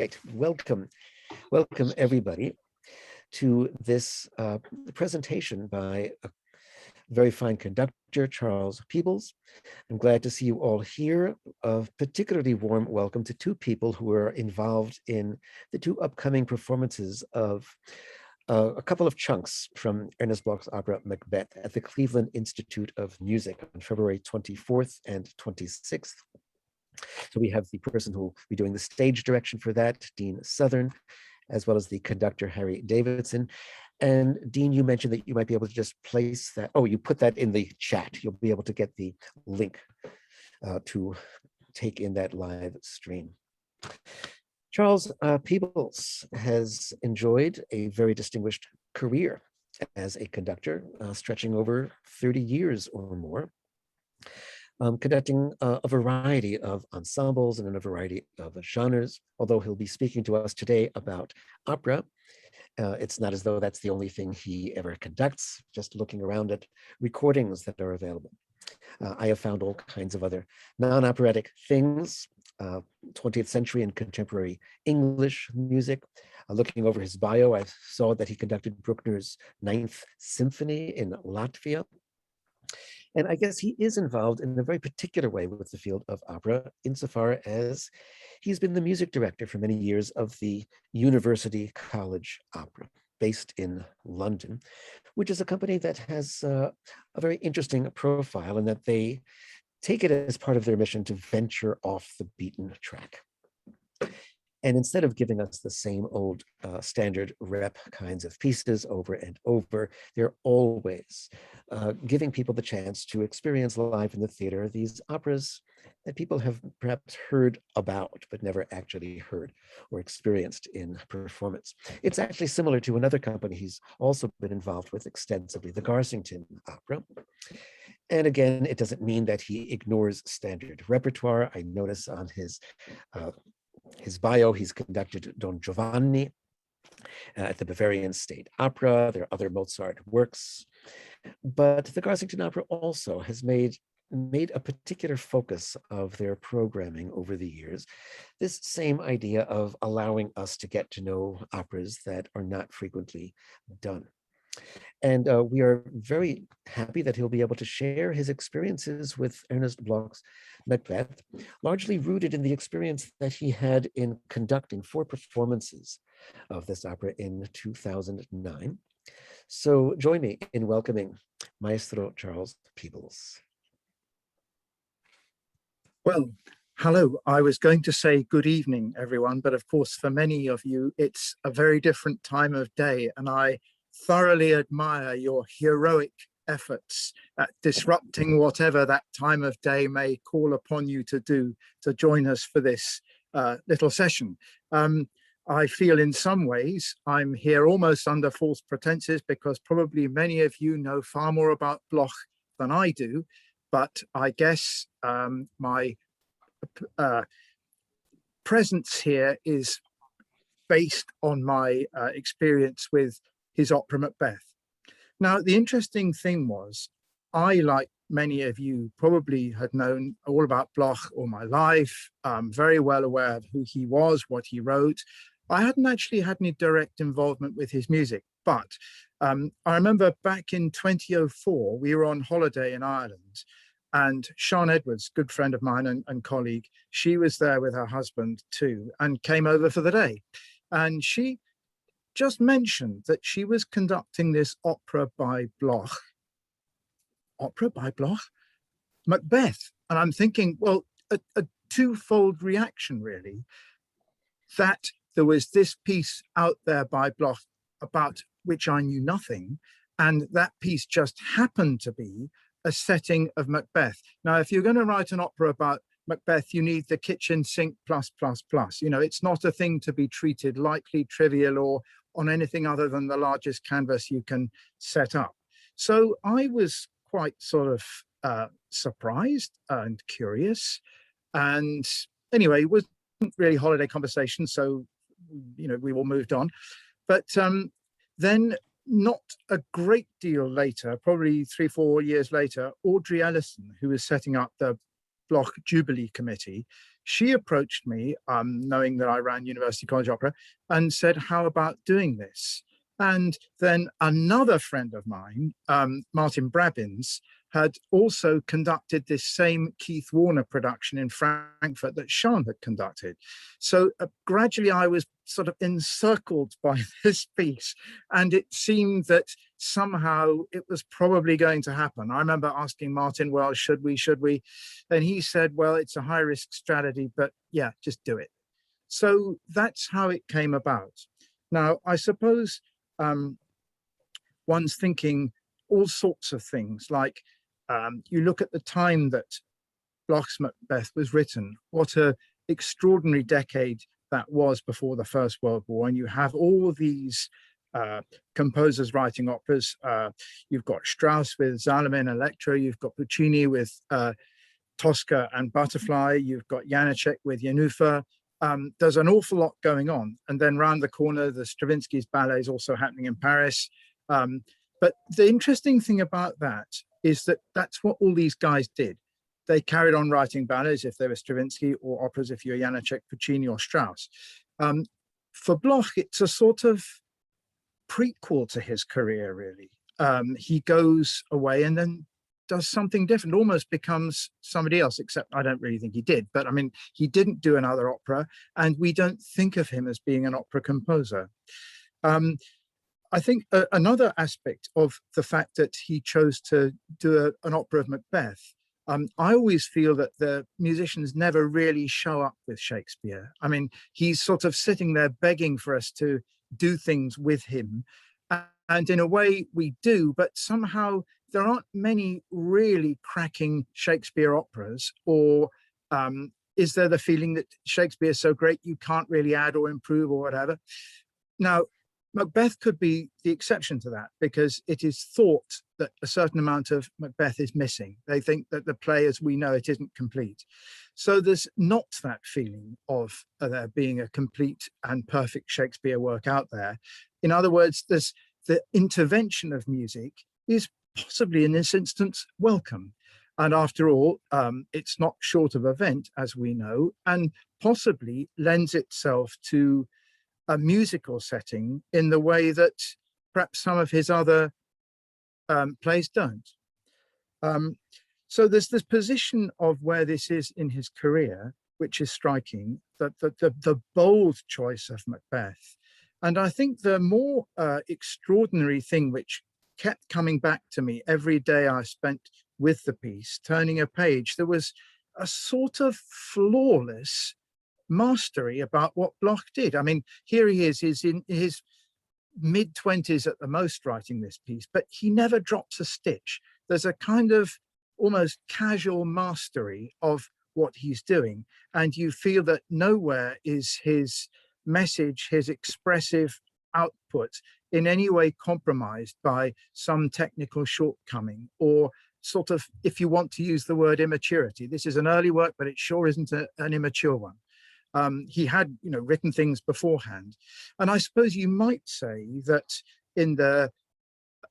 right, welcome everybody to this presentation by a very fine conductor, Charles Peebles. I'm glad to see you all here. A particularly warm welcome to two people who are involved in the two upcoming performances of a couple of chunks from Ernest Bloch's opera Macbeth at the Cleveland Institute of Music on February 24th and 26th. So we have the person who will be doing the stage direction for that, Dean Southern, as well as the conductor, Harry Davidson. And Dean, you mentioned that you might be able to just place that. Oh, you put that in the chat. You'll be able to get the link to take in that live stream. Charles Peebles has enjoyed a very distinguished career as a conductor, stretching over 30 years or more. Conducting a variety of ensembles and in a variety of genres. Although he'll be speaking to us today about opera, it's not as though that's the only thing he ever conducts. Just looking around at recordings that are available, I have found all kinds of other non-operatic things, 20th century and contemporary English music. Looking over his bio, I saw that he conducted Bruckner's Ninth Symphony in Latvia. And I guess he is involved in a very particular way with the field of opera, insofar as he's been the music director for many years of the University College Opera, based in London, which is a company that has a very interesting profile in that they take it as part of their mission to venture off the beaten track. And instead of giving us the same old standard rep kinds of pieces over and over, they're always giving people the chance to experience live in the theater these operas that people have perhaps heard about, but never actually heard or experienced in performance. It's actually similar to another company he's also been involved with extensively, the Garsington Opera. And again, it doesn't mean that he ignores standard repertoire. I notice on his bio, he's conducted Don Giovanni at the Bavarian State Opera. There are other Mozart works, but the Garsington Opera also has made a particular focus of their programming over the years, this same idea of allowing us to get to know operas that are not frequently done. And we are very happy that he'll be able to share his experiences with Ernest Bloch's Macbeth, largely rooted in the experience that he had in conducting 4 performances of this opera in 2009. So join me in welcoming Maestro Charles Peebles. Well, hello. I was going to say good evening, everyone, but of course, for many of you, it's a very different time of day, and I thoroughly admire your heroic efforts at disrupting whatever that time of day may call upon you to do to join us for this little session. I feel in some ways I'm here almost under false pretenses because probably many of you know far more about Bloch than I do, but I guess my presence here is based on my experience with his opera Macbeth. Now, the interesting thing was, I, like many of you, probably had known all about Bloch all my life. I'm very well aware of who he was, what he wrote. I hadn't actually had any direct involvement with his music, but I remember back in 2004, we were on holiday in Ireland, and Sian Edwards, good friend of mine and colleague, she was there with her husband too, and came over for the day. And she just mentioned that she was conducting this opera by Bloch. Opera by Bloch? Macbeth. And I'm thinking, well, a twofold reaction, really, that there was this piece out there by Bloch about which I knew nothing, and that piece just happened to be a setting of Macbeth. Now, if you're going to write an opera about Macbeth, you need the kitchen sink plus, plus, plus. You know, it's not a thing to be treated lightly, trivial, or on anything other than the largest canvas you can set up. So I was quite sort of surprised and curious. And anyway, it wasn't really holiday conversation, so, you know, we all moved on. But then not a great deal later, probably 3-4 years later, Audrey Ellison, who was setting up the Bloch Jubilee Committee. She approached me, knowing that I ran University College Opera, and said, how about doing this? And then another friend of mine, Martin Brabbins, had also conducted this same Keith Warner production in Frankfurt that Sean had conducted. So gradually I was sort of encircled by this piece, and it seemed that somehow it was probably going to happen. I remember asking Martin, well, should we? And he said, well, it's a high risk strategy, but yeah, just do it. So that's how it came about. Now, I suppose one's thinking all sorts of things, like you look at the time that Bloch's Macbeth was written, what an extraordinary decade that was before the First World War, and you have all these composers writing operas. You've got Strauss with Salome and Electra, you've got Puccini with Tosca and Butterfly, you've got Janacek with Yennefer. There's an awful lot going on. And then round the corner, the Stravinsky's ballet is also happening in Paris. But the interesting thing about that is that that's what all these guys did. They carried on writing ballets if they were Stravinsky, or operas if you're Janacek, Puccini, or Strauss. For Bloch, it's a sort of prequel to his career, really. He goes away and then does something different, almost becomes somebody else, except I don't really think he did. But I mean, he didn't do another opera, and we don't think of him as being an opera composer. I think another aspect of the fact that he chose to do an opera of Macbeth, I always feel that the musicians never really show up with Shakespeare. I mean, he's sort of sitting there begging for us to do things with him. And in a way we do, but somehow there aren't many really cracking Shakespeare operas, or is there the feeling that Shakespeare is so great you can't really add or improve or whatever? Now, Macbeth could be the exception to that, because it is thought that a certain amount of Macbeth is missing. They think that the play as we know it isn't complete. So there's not that feeling of there being a complete and perfect Shakespeare work out there. In other words, there's the intervention of music is possibly in this instance welcome. And after all, it's not short of event, as we know, and possibly lends itself to a musical setting in the way that perhaps some of his other plays don't. So there's this position of where this is in his career, which is striking, that the bold choice of Macbeth. And I think the more extraordinary thing, which kept coming back to me every day I spent with the piece, turning a page, there was a sort of flawless mastery about what Bloch did. I mean, here he is, he's in his mid-20s at the most writing this piece, but he never drops a stitch. There's a kind of almost casual mastery of what he's doing, and you feel that nowhere is his message, his expressive output in any way compromised by some technical shortcoming, or sort of, if you want to use the word immaturity. This is an early work, but it sure isn't an immature one. He had, written things beforehand. And I suppose you might say that in the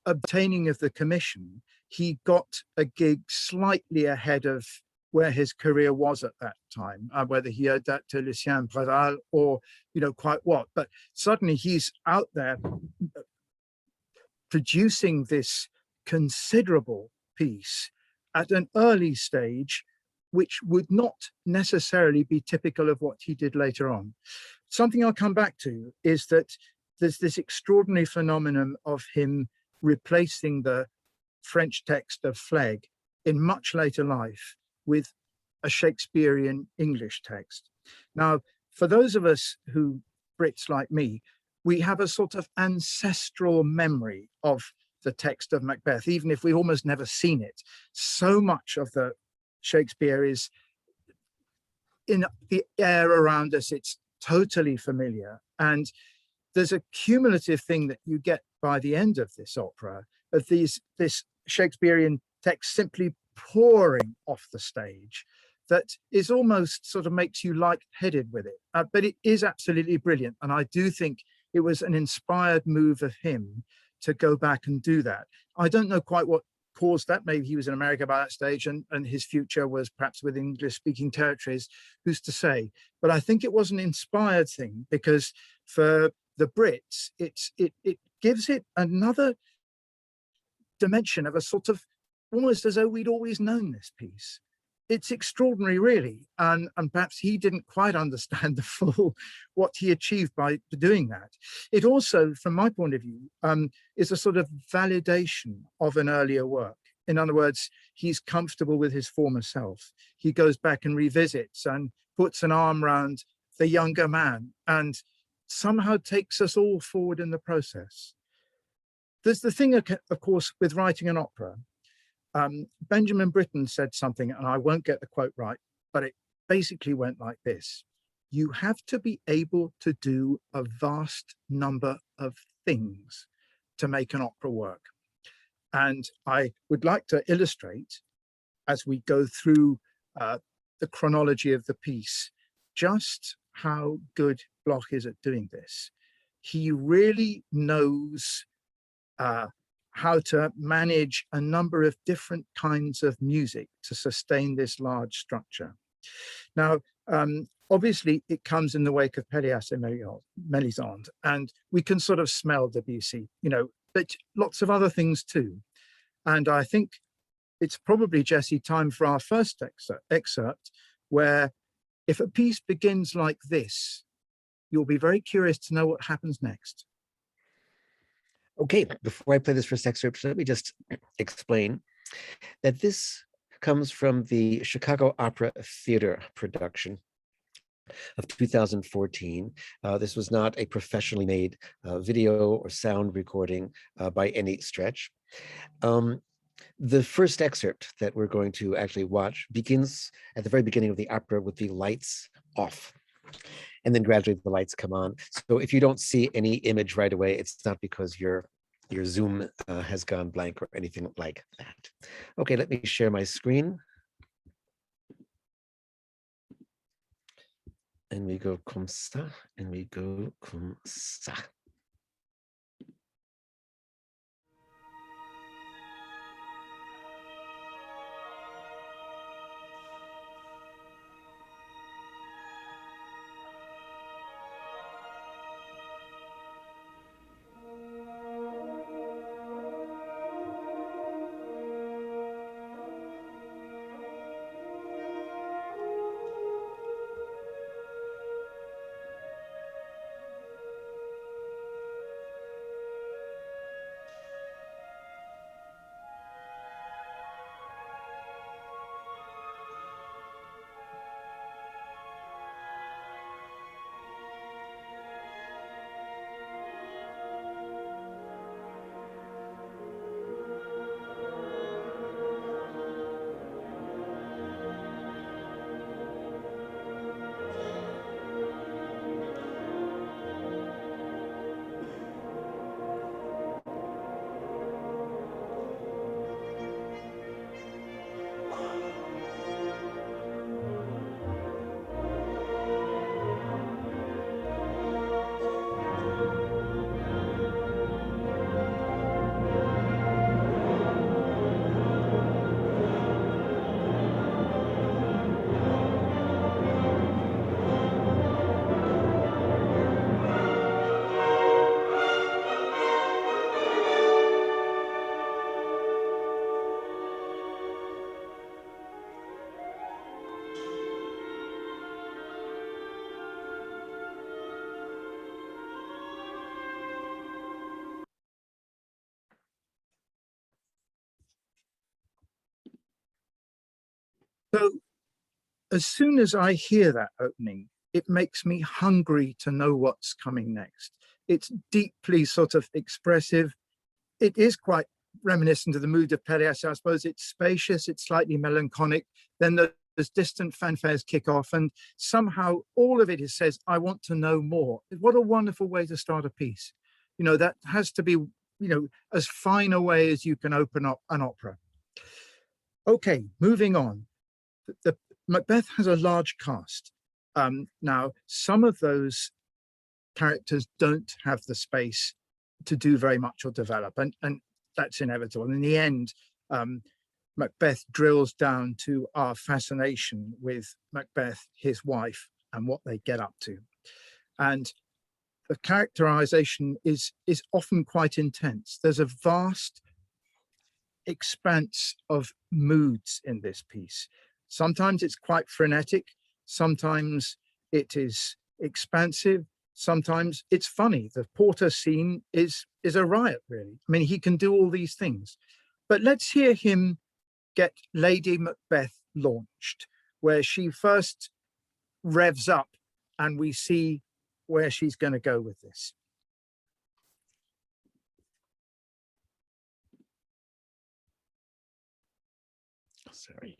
obtaining of the commission, he got a gig slightly ahead of where his career was at that time, whether he owed that to Lucien Préval or, quite what. But suddenly he's out there producing this considerable piece at an early stage, which would not necessarily be typical of what he did later on. Something I'll come back to is that there's this extraordinary phenomenon of him replacing the French text of Flegg in much later life with a Shakespearean English text. Now, for those of us who, Brits like me, we have a sort of ancestral memory of the text of Macbeth, even if we've almost never seen it. So much of the Shakespeare is in the air around us. It's totally familiar. And there's a cumulative thing that you get by the end of this opera, of this Shakespearean text simply pouring off the stage, that is almost sort of makes you light-headed with it. But it is absolutely brilliant. And I do think it was an inspired move of him to go back and do that. I don't know quite what caused that. Maybe he was in America by that stage, and his future was perhaps with English-speaking territories, who's to say? But I think it was an inspired thing, because for the Brits, it gives it another dimension of a sort of, almost as though we'd always known this piece. It's extraordinary, really, and perhaps he didn't quite understand the full what he achieved by doing that. It also, from my point of view, is a sort of validation of an earlier work. In other words, he's comfortable with his former self. He goes back and revisits and puts an arm around the younger man and somehow takes us all forward in the process. There's the thing, of course, with writing an opera. Benjamin Britten said something, and I won't get the quote right, but it basically went like this: you have to be able to do a vast number of things to make an opera work. And I would like to illustrate, as we go through the chronology of the piece, just how good Bloch is at doing this. He really knows how to manage a number of different kinds of music to sustain this large structure. Now, obviously, it comes in the wake of Pelléas et Mélisande, and we can sort of smell Debussy, but lots of other things too. And I think it's probably, Jesse, time for our first excerpt, where if a piece begins like this, you'll be very curious to know what happens next. Okay, before I play this first excerpt, let me just explain that this comes from the Chicago Opera Theater production of 2014. This was not a professionally made video or sound recording by any stretch. The first excerpt that we're going to actually watch begins at the very beginning of the opera with the lights off. And then gradually the lights come on. So if you don't see any image right away, it's not because your Zoom has gone blank or anything like that. Okay, let me share my screen. And we go comme ça, and we go comme ça. So as soon as I hear that opening, it makes me hungry to know what's coming next. It's deeply sort of expressive. It is quite reminiscent of the mood of Pelléas, I suppose. It's spacious, it's slightly melancholic. Then there's distant fanfares kick off, and somehow all of it says, I want to know more. What a wonderful way to start a piece. That has to be, as fine a way as you can open up an opera. Okay, moving on. The Macbeth has a large cast. Now, some of those characters don't have the space to do very much or develop, and that's inevitable. In the end, Macbeth drills down to our fascination with Macbeth, his wife, and what they get up to. And the characterization is often quite intense. There's a vast expanse of moods in this piece. Sometimes it's quite frenetic, sometimes it is expansive, sometimes it's funny. The Porter scene is a riot, really. I mean, he can do all these things. But let's hear him get Lady Macbeth launched, where she first revs up and we see where she's going to go with this. Sorry.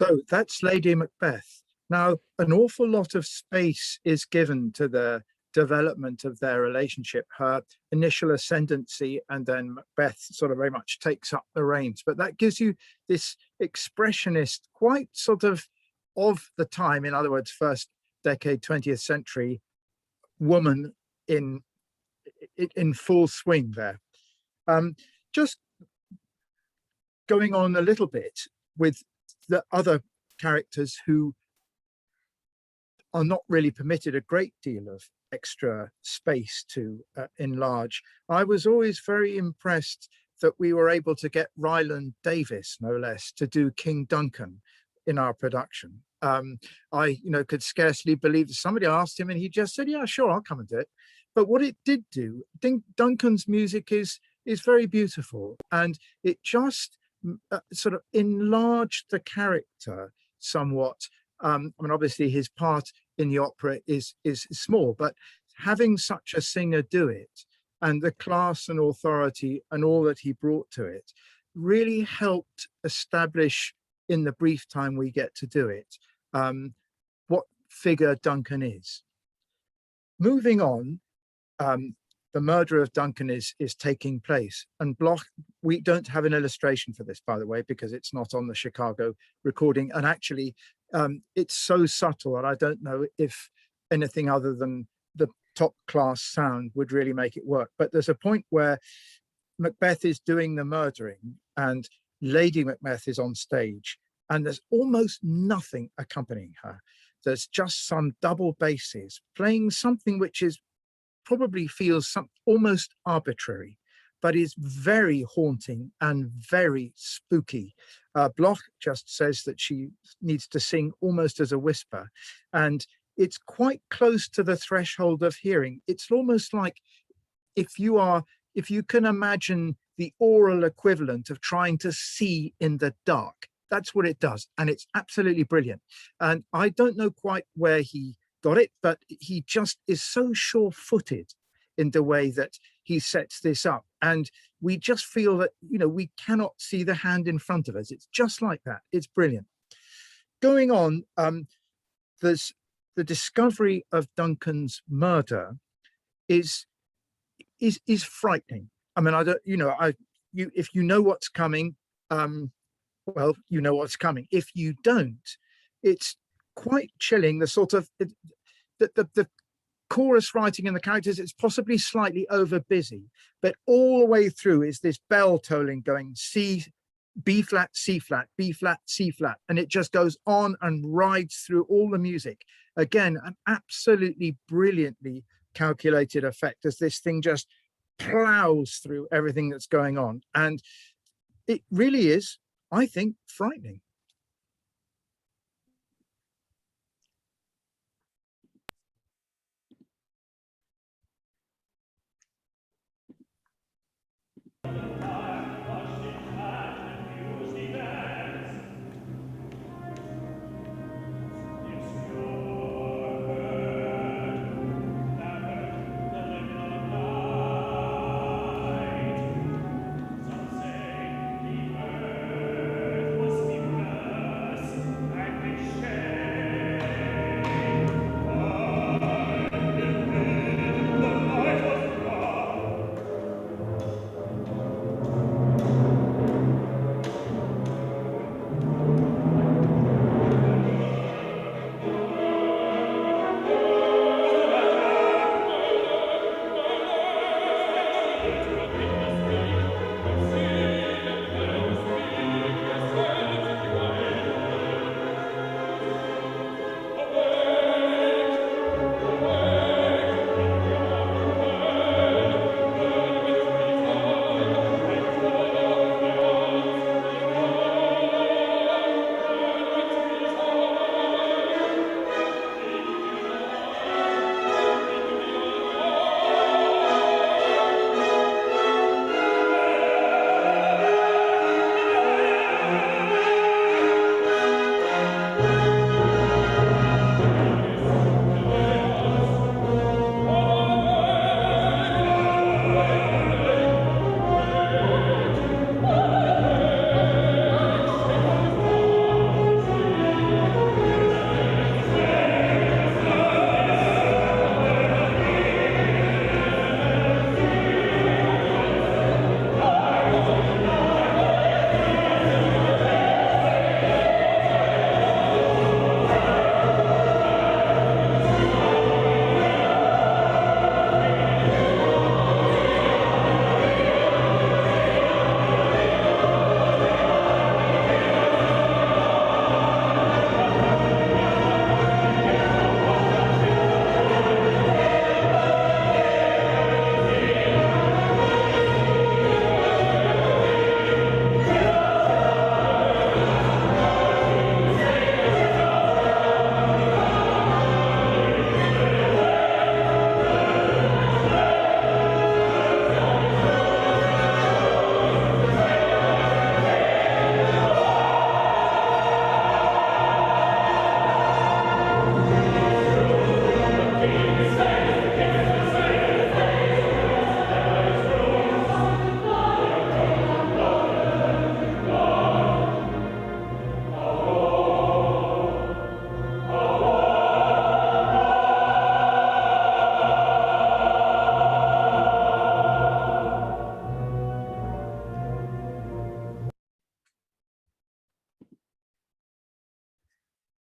So that's Lady Macbeth. Now, an awful lot of space is given to the development of their relationship, her initial ascendancy, and then Macbeth sort of very much takes up the reins. But that gives you this expressionist, quite sort of the time, in other words, first decade, 20th century woman in full swing there. Just going on a little bit with the other characters who are not really permitted a great deal of extra space to enlarge. I was always very impressed that we were able to get Ryland Davis, no less, to do King Duncan in our production. I, could scarcely believe that somebody asked him and he just said, yeah, sure, I'll come and do it. But what it did do, I think Duncan's music is very beautiful, and it just sort of enlarged the character somewhat. I mean, obviously his part in the opera is small, but having such a singer do it, and the class and authority and all that he brought to it, really helped establish, in the brief time we get to do it, what figure Duncan is. Moving on, the murder of Duncan is taking place, and Bloch, we don't have an illustration for this, by the way, because it's not on the Chicago recording, and actually it's so subtle that I don't know if anything other than the top class sound would really make it work. But there's a point where Macbeth is doing the murdering and Lady Macbeth is on stage, and there's almost nothing accompanying her. There's just some double basses playing something which is probably feels almost arbitrary, but is very haunting and very spooky. Bloch just says that she needs to sing almost as a whisper, and it's quite close to the threshold of hearing. It's almost like if you can imagine the oral equivalent of trying to see in the dark. That's what it does, and it's absolutely brilliant. And I don't know quite where he got it, but he just is so sure-footed in the way that he sets this up, and we just feel that we cannot see the hand in front of us. It's just like that. It's brilliant. Going on, there's the discovery of Duncan's murder is frightening. I mean, I don't, if you know what's coming, well, you know what's coming. If you don't, it's quite chilling. The sort of the chorus writing and the characters, it's possibly slightly over busy, but all the way through is this bell tolling going C, B flat, C flat, B flat, C flat, and it just goes on and rides through all the music. Again, an absolutely brilliantly calculated effect as this thing just plows through everything that's going on, and it really is, I think, frightening.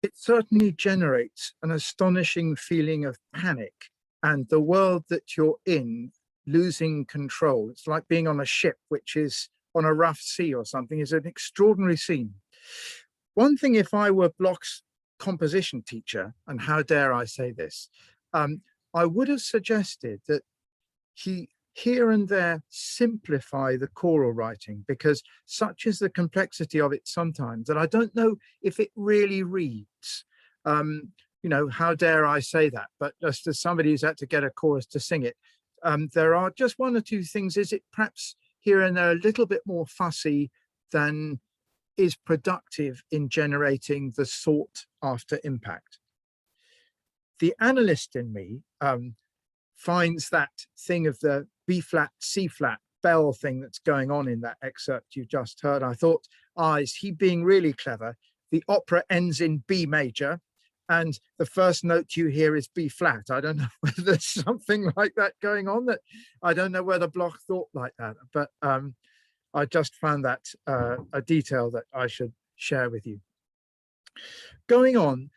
it certainly generates an astonishing feeling of panic and the world that you're in losing control. It's like being on a ship which is on a rough sea or something. Is an extraordinary scene. One thing, if I were Bloch's composition teacher, and how dare I say this, I would have suggested that he here and there simplify the choral writing, because such is the complexity of it sometimes that I don't know if it really reads. You know, how dare I say that? But just as somebody who's had to get a chorus to sing it, there are just one or two things. Is it perhaps here and there a little bit more fussy than is productive in generating the sought after impact? The analyst in me finds that thing of the B flat, C flat bell thing that's going on in that excerpt you just heard. I thought, is he being really clever? The opera ends in B major, and the first note you hear is B flat. I don't know whether there's something like that going on. That I don't know whether Bloch thought like that, but I just found that a detail that I should share with you. Going on,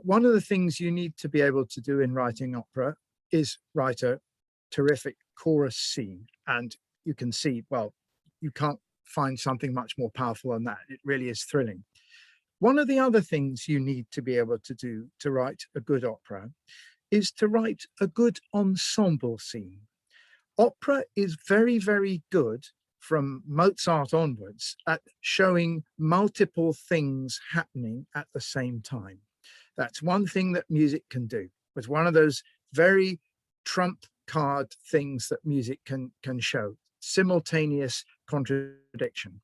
one of the things you need to be able to do in writing opera is write a terrific chorus scene. And you can see, well, you can't find something much more powerful than that. It really is thrilling. One of the other things you need to be able to do to write a good opera is to write a good ensemble scene. Opera is very, very good from Mozart onwards at showing multiple things happening at the same time. That's one thing that music can do. It's one of those very trump card things that music can show, simultaneous contradiction.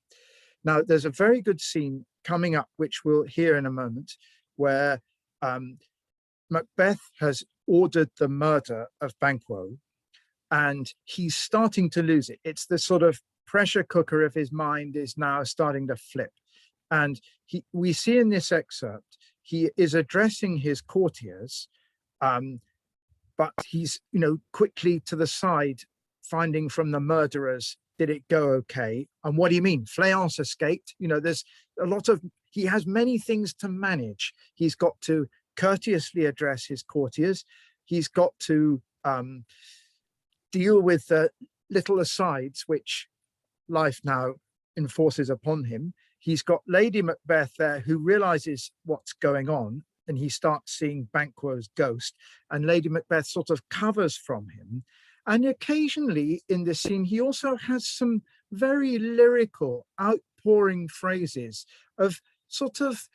Now, there's a very good scene coming up, which we'll hear in a moment, where Macbeth has ordered the murder of Banquo, and he's starting to lose it. It's the sort of pressure cooker of his mind is now starting to flip. And we see in this excerpt, he is addressing his courtiers, but he's, quickly to the side, finding from the murderers, did it go okay? And what do you mean? Fleance escaped? There's a lot of, he has many things to manage. He's got to courteously address his courtiers. He's got to deal with the little asides which life now enforces upon him. He's got Lady Macbeth there who realizes what's going on, and he starts seeing Banquo's ghost, and Lady Macbeth sort of covers from him. And occasionally in this scene, he also has some very lyrical outpouring phrases of sort of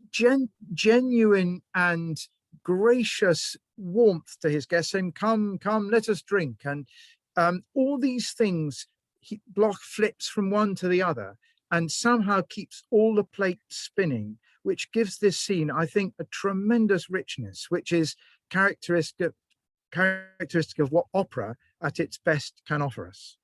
genuine and gracious warmth to his guests, saying, come, let us drink. And all these things, Bloch flips from one to the other and somehow keeps all the plates spinning, which gives this scene, I think, a tremendous richness, which is characteristic of what opera at its best can offer us.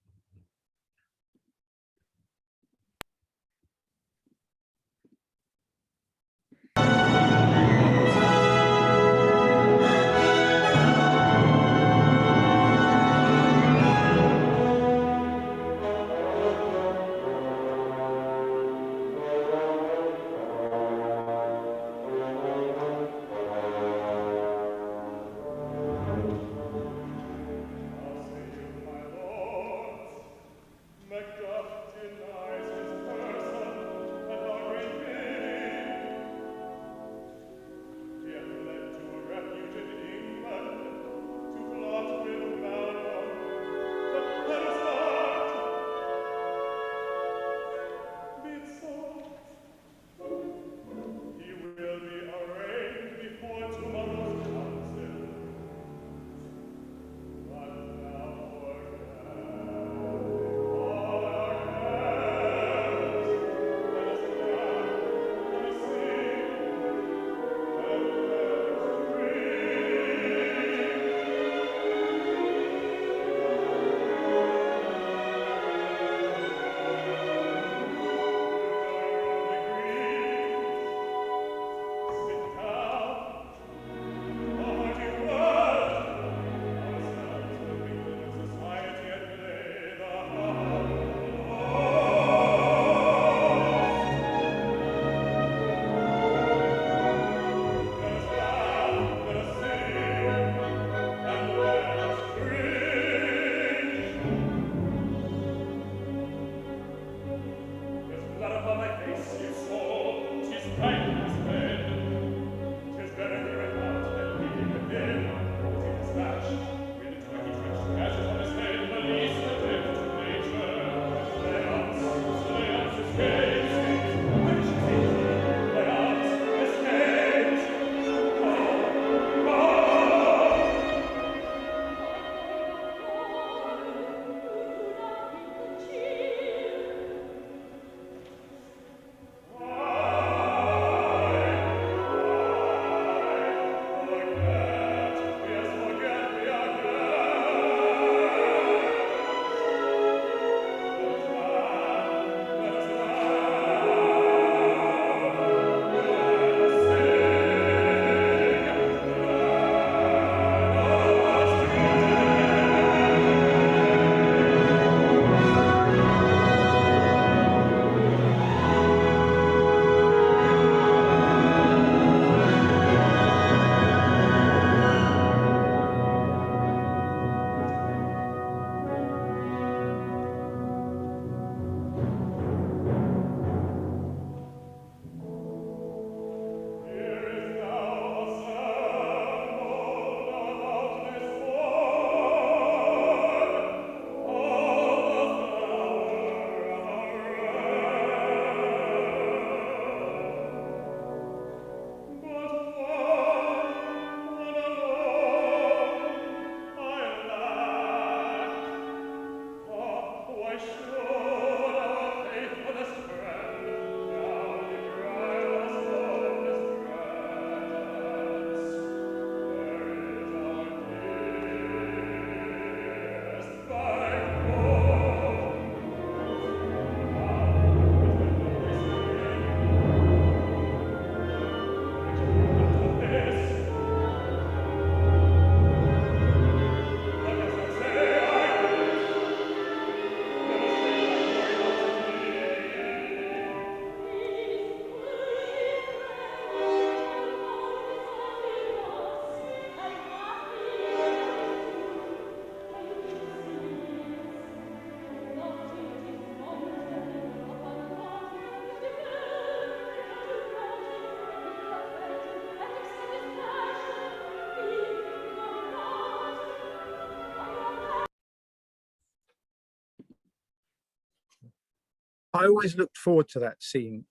I always looked forward to that scene.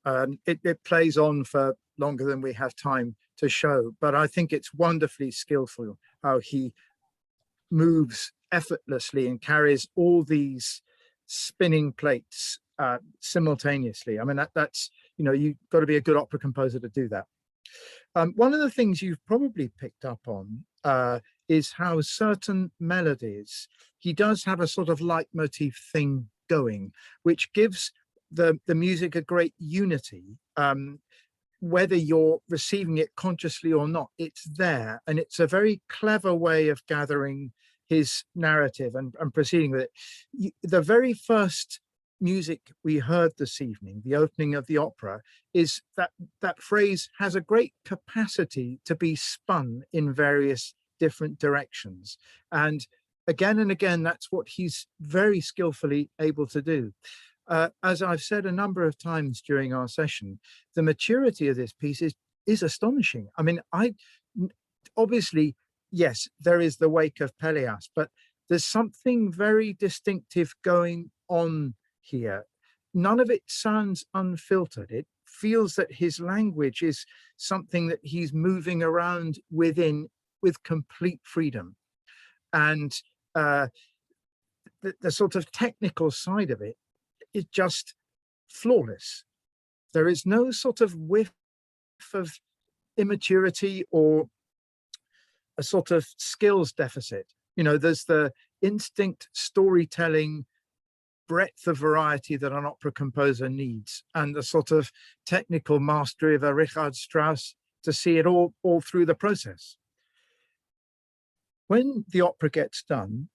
It plays on for longer than we have time to show, but I think it's wonderfully skillful how he moves effortlessly and carries all these spinning plates simultaneously. I mean, that's, you know, you've got to be a good opera composer to do that. One of the things you've probably picked up on is how certain melodies, he does have a sort of leitmotif thing going, which gives the music a great unity. Whether you're receiving it consciously or not, it's there. And it's a very clever way of gathering his narrative and proceeding with it. The very first music we heard this evening, the opening of the opera, is that phrase has a great capacity to be spun in various different directions. And again, that's what he's very skillfully able to do. As I've said a number of times during our session, the maturity of this piece is astonishing. I mean, obviously, yes, there is the wake of Peleas, but there's something very distinctive going on here. None of it sounds unfiltered. It feels that his language is something that he's moving around within with complete freedom. And the sort of technical side of it is just flawless. There is no sort of whiff of immaturity or a sort of skills deficit. You know, there's the instinct storytelling breadth of variety that an opera composer needs, and the sort of technical mastery of a Richard Strauss to see it all through the process. When the opera gets done,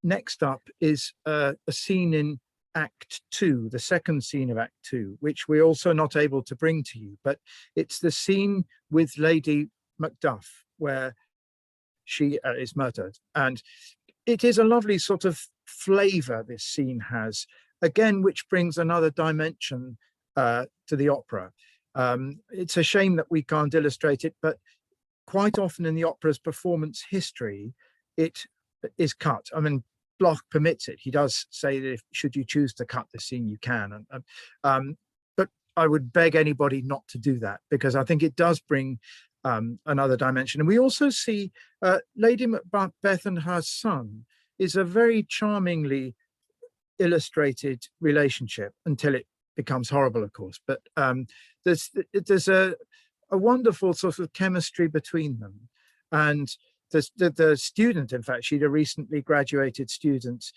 next up is a scene in Act 2, the second scene of Act 2, which we're also not able to bring to you, but it's the scene with Lady Macduff, where she is murdered. And it is a lovely sort of flavor this scene has, again, which brings another dimension to the opera. It's a shame that we can't illustrate it, but quite often in the opera's performance history, it is cut. I mean, Bloch permits it. He does say that if should you choose to cut the scene, you can. But I would beg anybody not to do that, because I think it does bring another dimension. And we also see Lady Macbeth and her son is a very charmingly illustrated relationship until it becomes horrible, of course. But there's a wonderful sort of chemistry between them. And the student, in fact, she'd a recently graduated student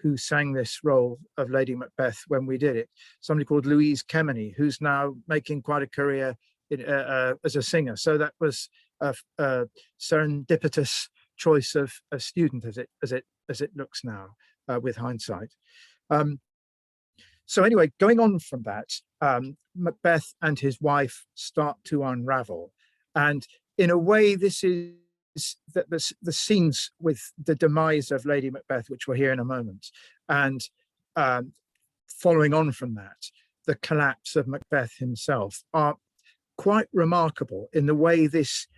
who sang this role of Lady Macbeth when we did it, somebody called Louise Kemeny, who's now making quite a career as a singer. So that was a serendipitous choice of a student as it looks now with hindsight. So anyway, going on from that, Macbeth and his wife start to unravel, and in a way, this is that the scenes with the demise of Lady Macbeth, which we'll hear in a moment, and following on from that, the collapse of Macbeth himself, are quite remarkable in the way this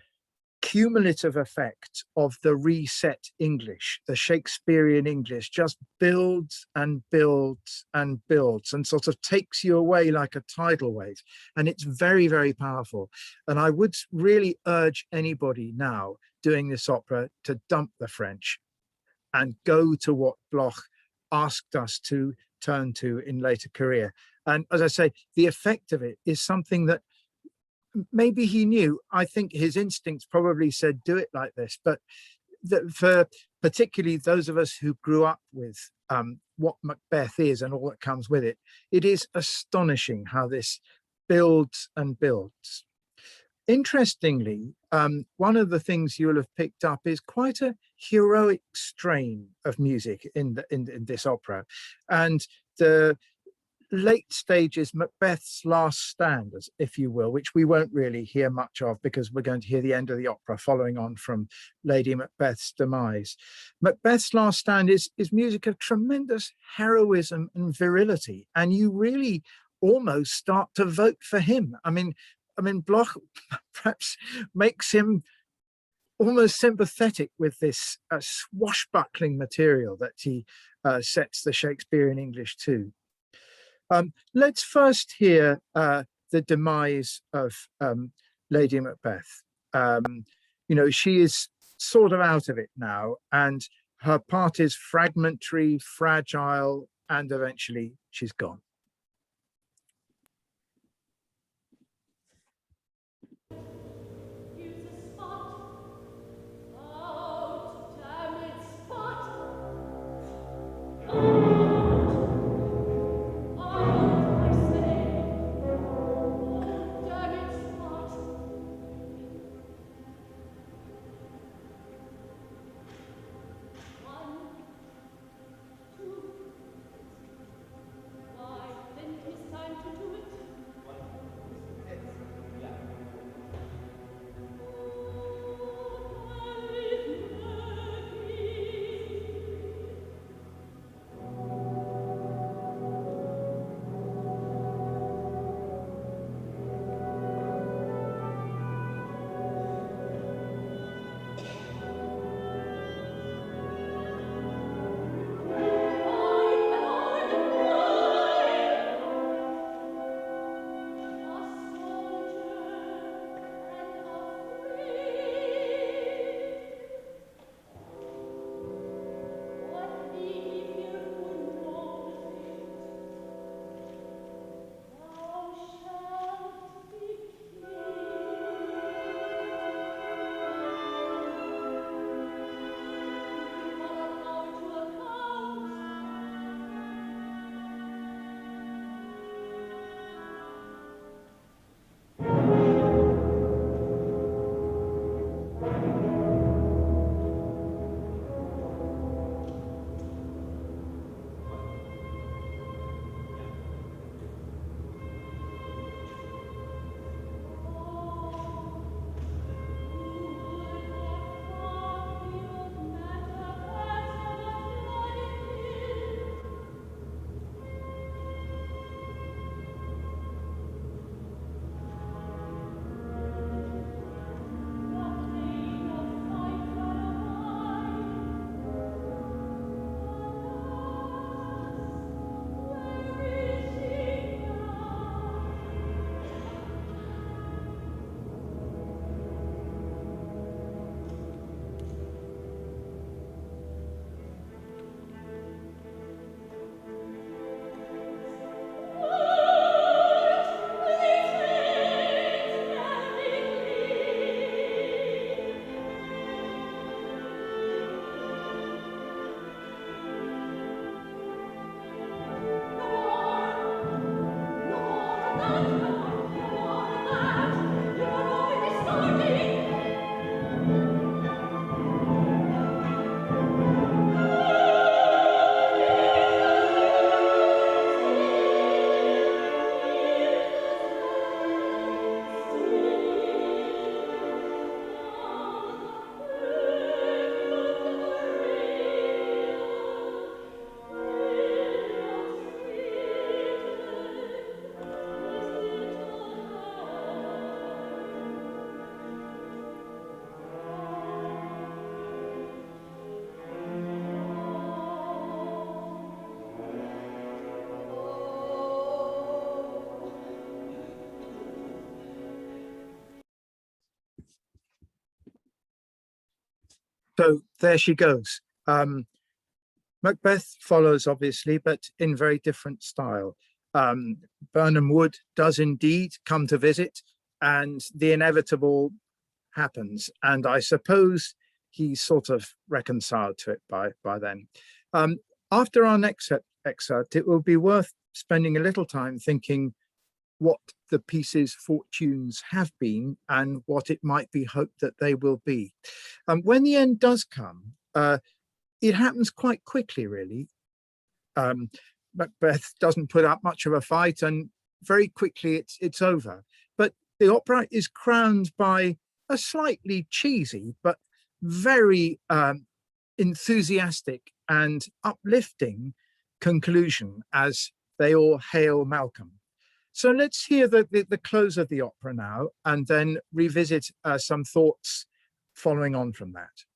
cumulative effect of the reset English, the Shakespearean English, just builds and builds and builds and sort of takes you away like a tidal wave. And it's very, very powerful. And I would really urge anybody now doing this opera to dump the French and go to what Bloch asked us to turn to in later career. And as I say, the effect of it is something that maybe he knew. I think his instincts probably said, do it like this. But for particularly those of us who grew up with what Macbeth is and all that comes with it, it is astonishing how this builds and builds. Interestingly, one of the things you'll have picked up is quite a heroic strain of music in this opera. And the late stages, Macbeth's last stand, if you will, which we won't really hear much of because we're going to hear the end of the opera following on from Lady Macbeth's demise. Macbeth's last stand is music of tremendous heroism and virility, and you really almost start to vote for him. I mean, Bloch perhaps makes him almost sympathetic with this swashbuckling material that he sets the Shakespearean English to. Let's first hear the demise of Lady Macbeth. You know, she is sort of out of it now, and her part is fragmentary, fragile, and eventually she's gone. So there she goes. Macbeth follows, obviously, but in very different style. Birnam Wood does indeed come to visit, and the inevitable happens. And I suppose he's sort of reconciled to it by then. After our next excerpt, it will be worth spending a little time thinking what the piece's fortunes have been and what it might be hoped that they will be. When the end does come, it happens quite quickly, really. Macbeth doesn't put up much of a fight, and very quickly it's over. But the opera is crowned by a slightly cheesy but very enthusiastic and uplifting conclusion as they all hail Malcolm. So let's hear the close of the opera now, and then revisit some thoughts following on from that.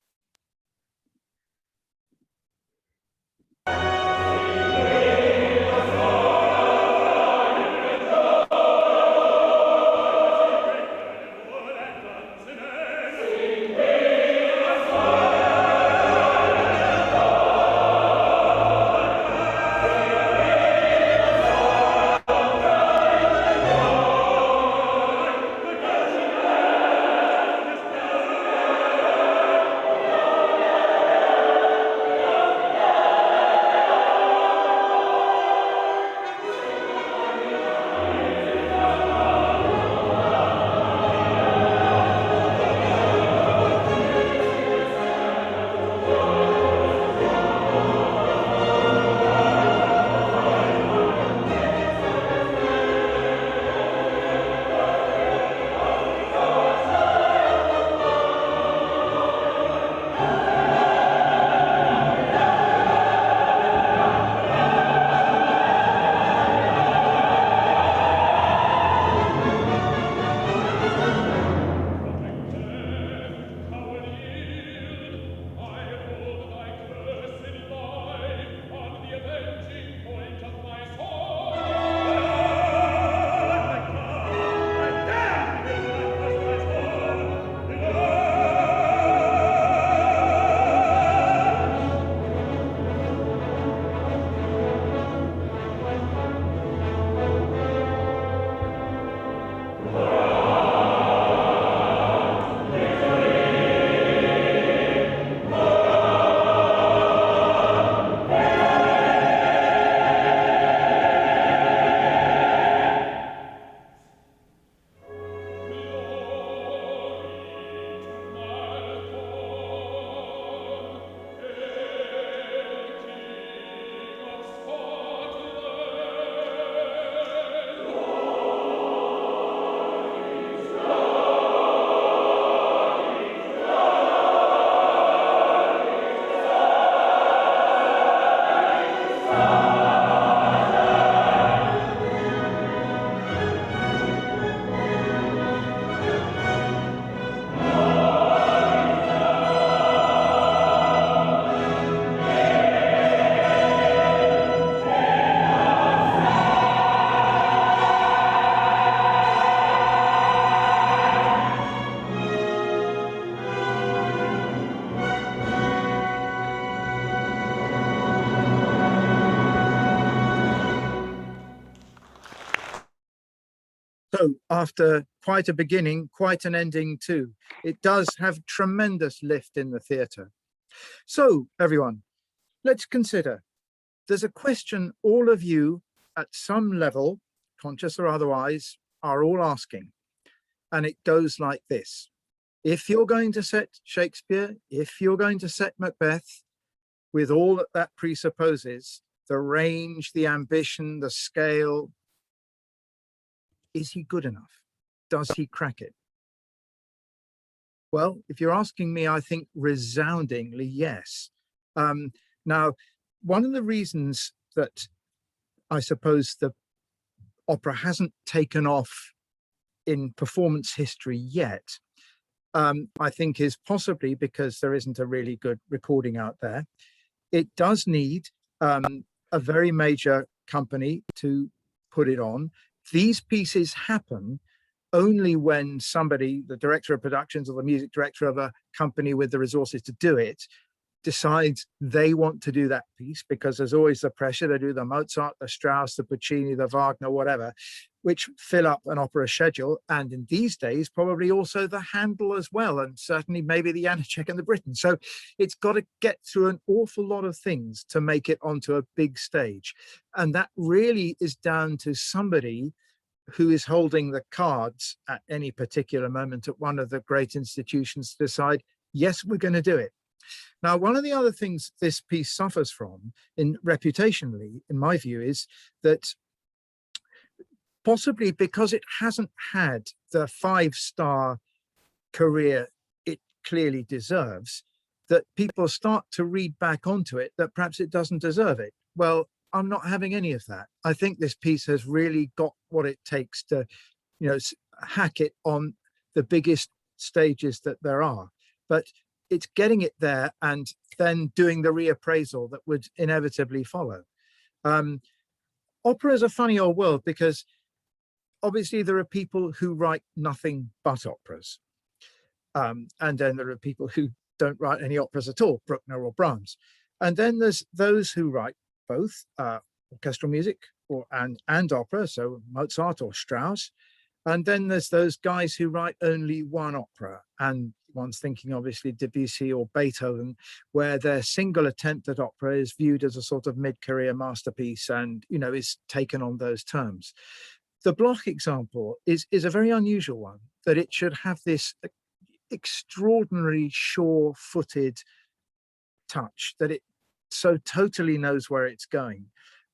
after quite a beginning, quite an ending too. It does have tremendous lift in the theatre. So everyone, let's consider, there's a question all of you at some level, conscious or otherwise, are all asking. And it goes like this. If you're going to set Shakespeare, if you're going to set Macbeth, with all that that presupposes, the range, the ambition, the scale, is he good enough? Does he crack it? Well, if you're asking me, I think resoundingly yes. Now, one of the reasons that I suppose the opera hasn't taken off in performance history yet, I think is possibly because there isn't a really good recording out there. It does need a very major company to put it on. These pieces happen only when somebody, the director of productions or the music director of a company with the resources to do it, decides they want to do that piece, because there's always the pressure to do the Mozart, the Strauss, the Puccini, the Wagner, whatever, which fill up an opera schedule. And in these days, probably also the Handel as well, and certainly maybe the Janacek and the Britten. So it's got to get through an awful lot of things to make it onto a big stage. And that really is down to somebody who is holding the cards at any particular moment at one of the great institutions to decide, yes, we're going to do it. Now, one of the other things this piece suffers from, in reputationally, in my view, is that possibly because it hasn't had the 5-star career it clearly deserves, that people start to read back onto it that perhaps it doesn't deserve it. Well, I'm not having any of that. I think this piece has really got what it takes to, hack it on the biggest stages that there are. But it's getting it there and then doing the reappraisal that would inevitably follow. Opera is a funny old world, because obviously there are people who write nothing but operas. And then there are people who don't write any operas at all, Bruckner or Brahms. And then there's those who write both orchestral music and opera, so Mozart or Strauss. And then there's those guys who write only one opera, and one's thinking obviously Debussy or Beethoven, where their single attempt at opera is viewed as a sort of mid-career masterpiece and, is taken on those terms. The Bloch example is a very unusual one, that it should have this extraordinary sure-footed touch, that it so totally knows where it's going.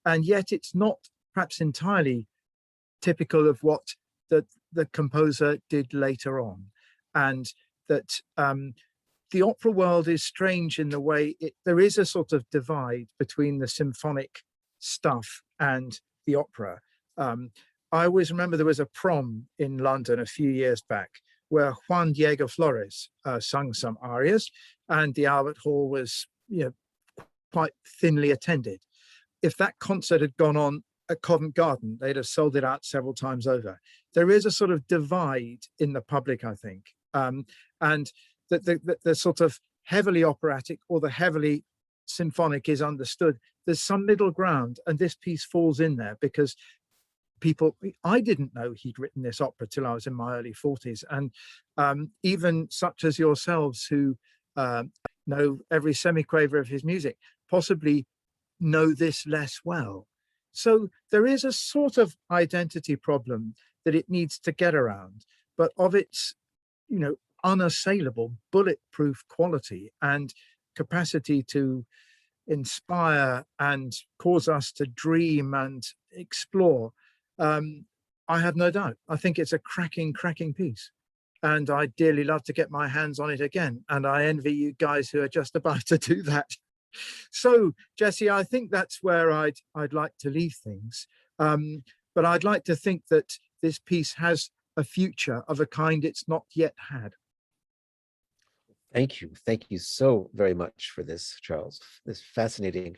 And yet it's not perhaps entirely typical of what the composer did later on. And that the opera world is strange in the way there is a sort of divide between the symphonic stuff and the opera. I always remember there was a prom in London a few years back where Juan Diego Flores sung some arias, and the Albert Hall was, quite thinly attended. If that concert had gone on at Covent Garden, they'd have sold it out several times over. There is a sort of divide in the public, I think, and the sort of heavily operatic or the heavily symphonic is understood. There's some middle ground, and this piece falls in there because I didn't know he'd written this opera till I was in my early 40s. And even such as yourselves who know every semiquaver of his music possibly know this less well. So there is a sort of identity problem that it needs to get around, but of its, unassailable, bulletproof quality and capacity to inspire and cause us to dream and explore, I have no doubt. I think it's a cracking piece. And I'd dearly love to get my hands on it again. And I envy you guys who are just about to do that. So, Jesse, I think that's where I'd like to leave things. But I'd like to think that this piece has a future of a kind it's not yet had. Thank you. Thank you so very much for this, Charles, this fascinating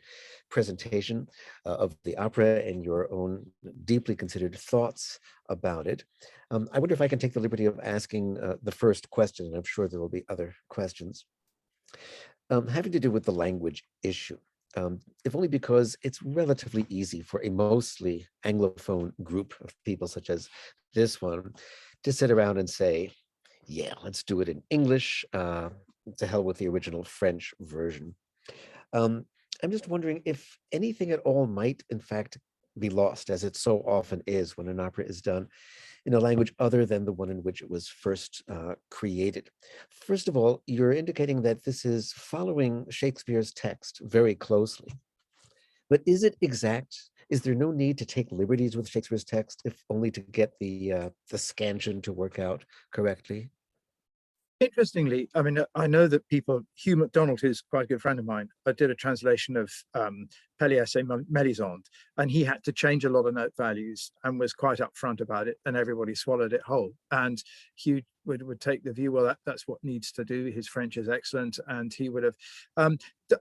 presentation of the opera and your own deeply considered thoughts about it. I wonder if I can take the liberty of asking the first question, and I'm sure there will be other questions, having to do with the language issue. If only because it's relatively easy for a mostly Anglophone group of people such as this one to sit around and say, yeah, let's do it in English, to hell with the original French version. I'm just wondering if anything at all might, in fact, be lost, as it so often is when an opera is done in a language other than the one in which it was first created. First of all, you're indicating that this is following Shakespeare's text very closely. But is it exact? Is there no need to take liberties with Shakespeare's text, if only to get the scansion to work out correctly? Interestingly, I mean, I know that Hugh MacDonald, who's quite a good friend of mine, did a translation of Pellias et Melisande, and he had to change a lot of note values and was quite upfront about it, and everybody swallowed it whole. And Hugh would take the view, well, that's what needs to do. His French is excellent, and he would have.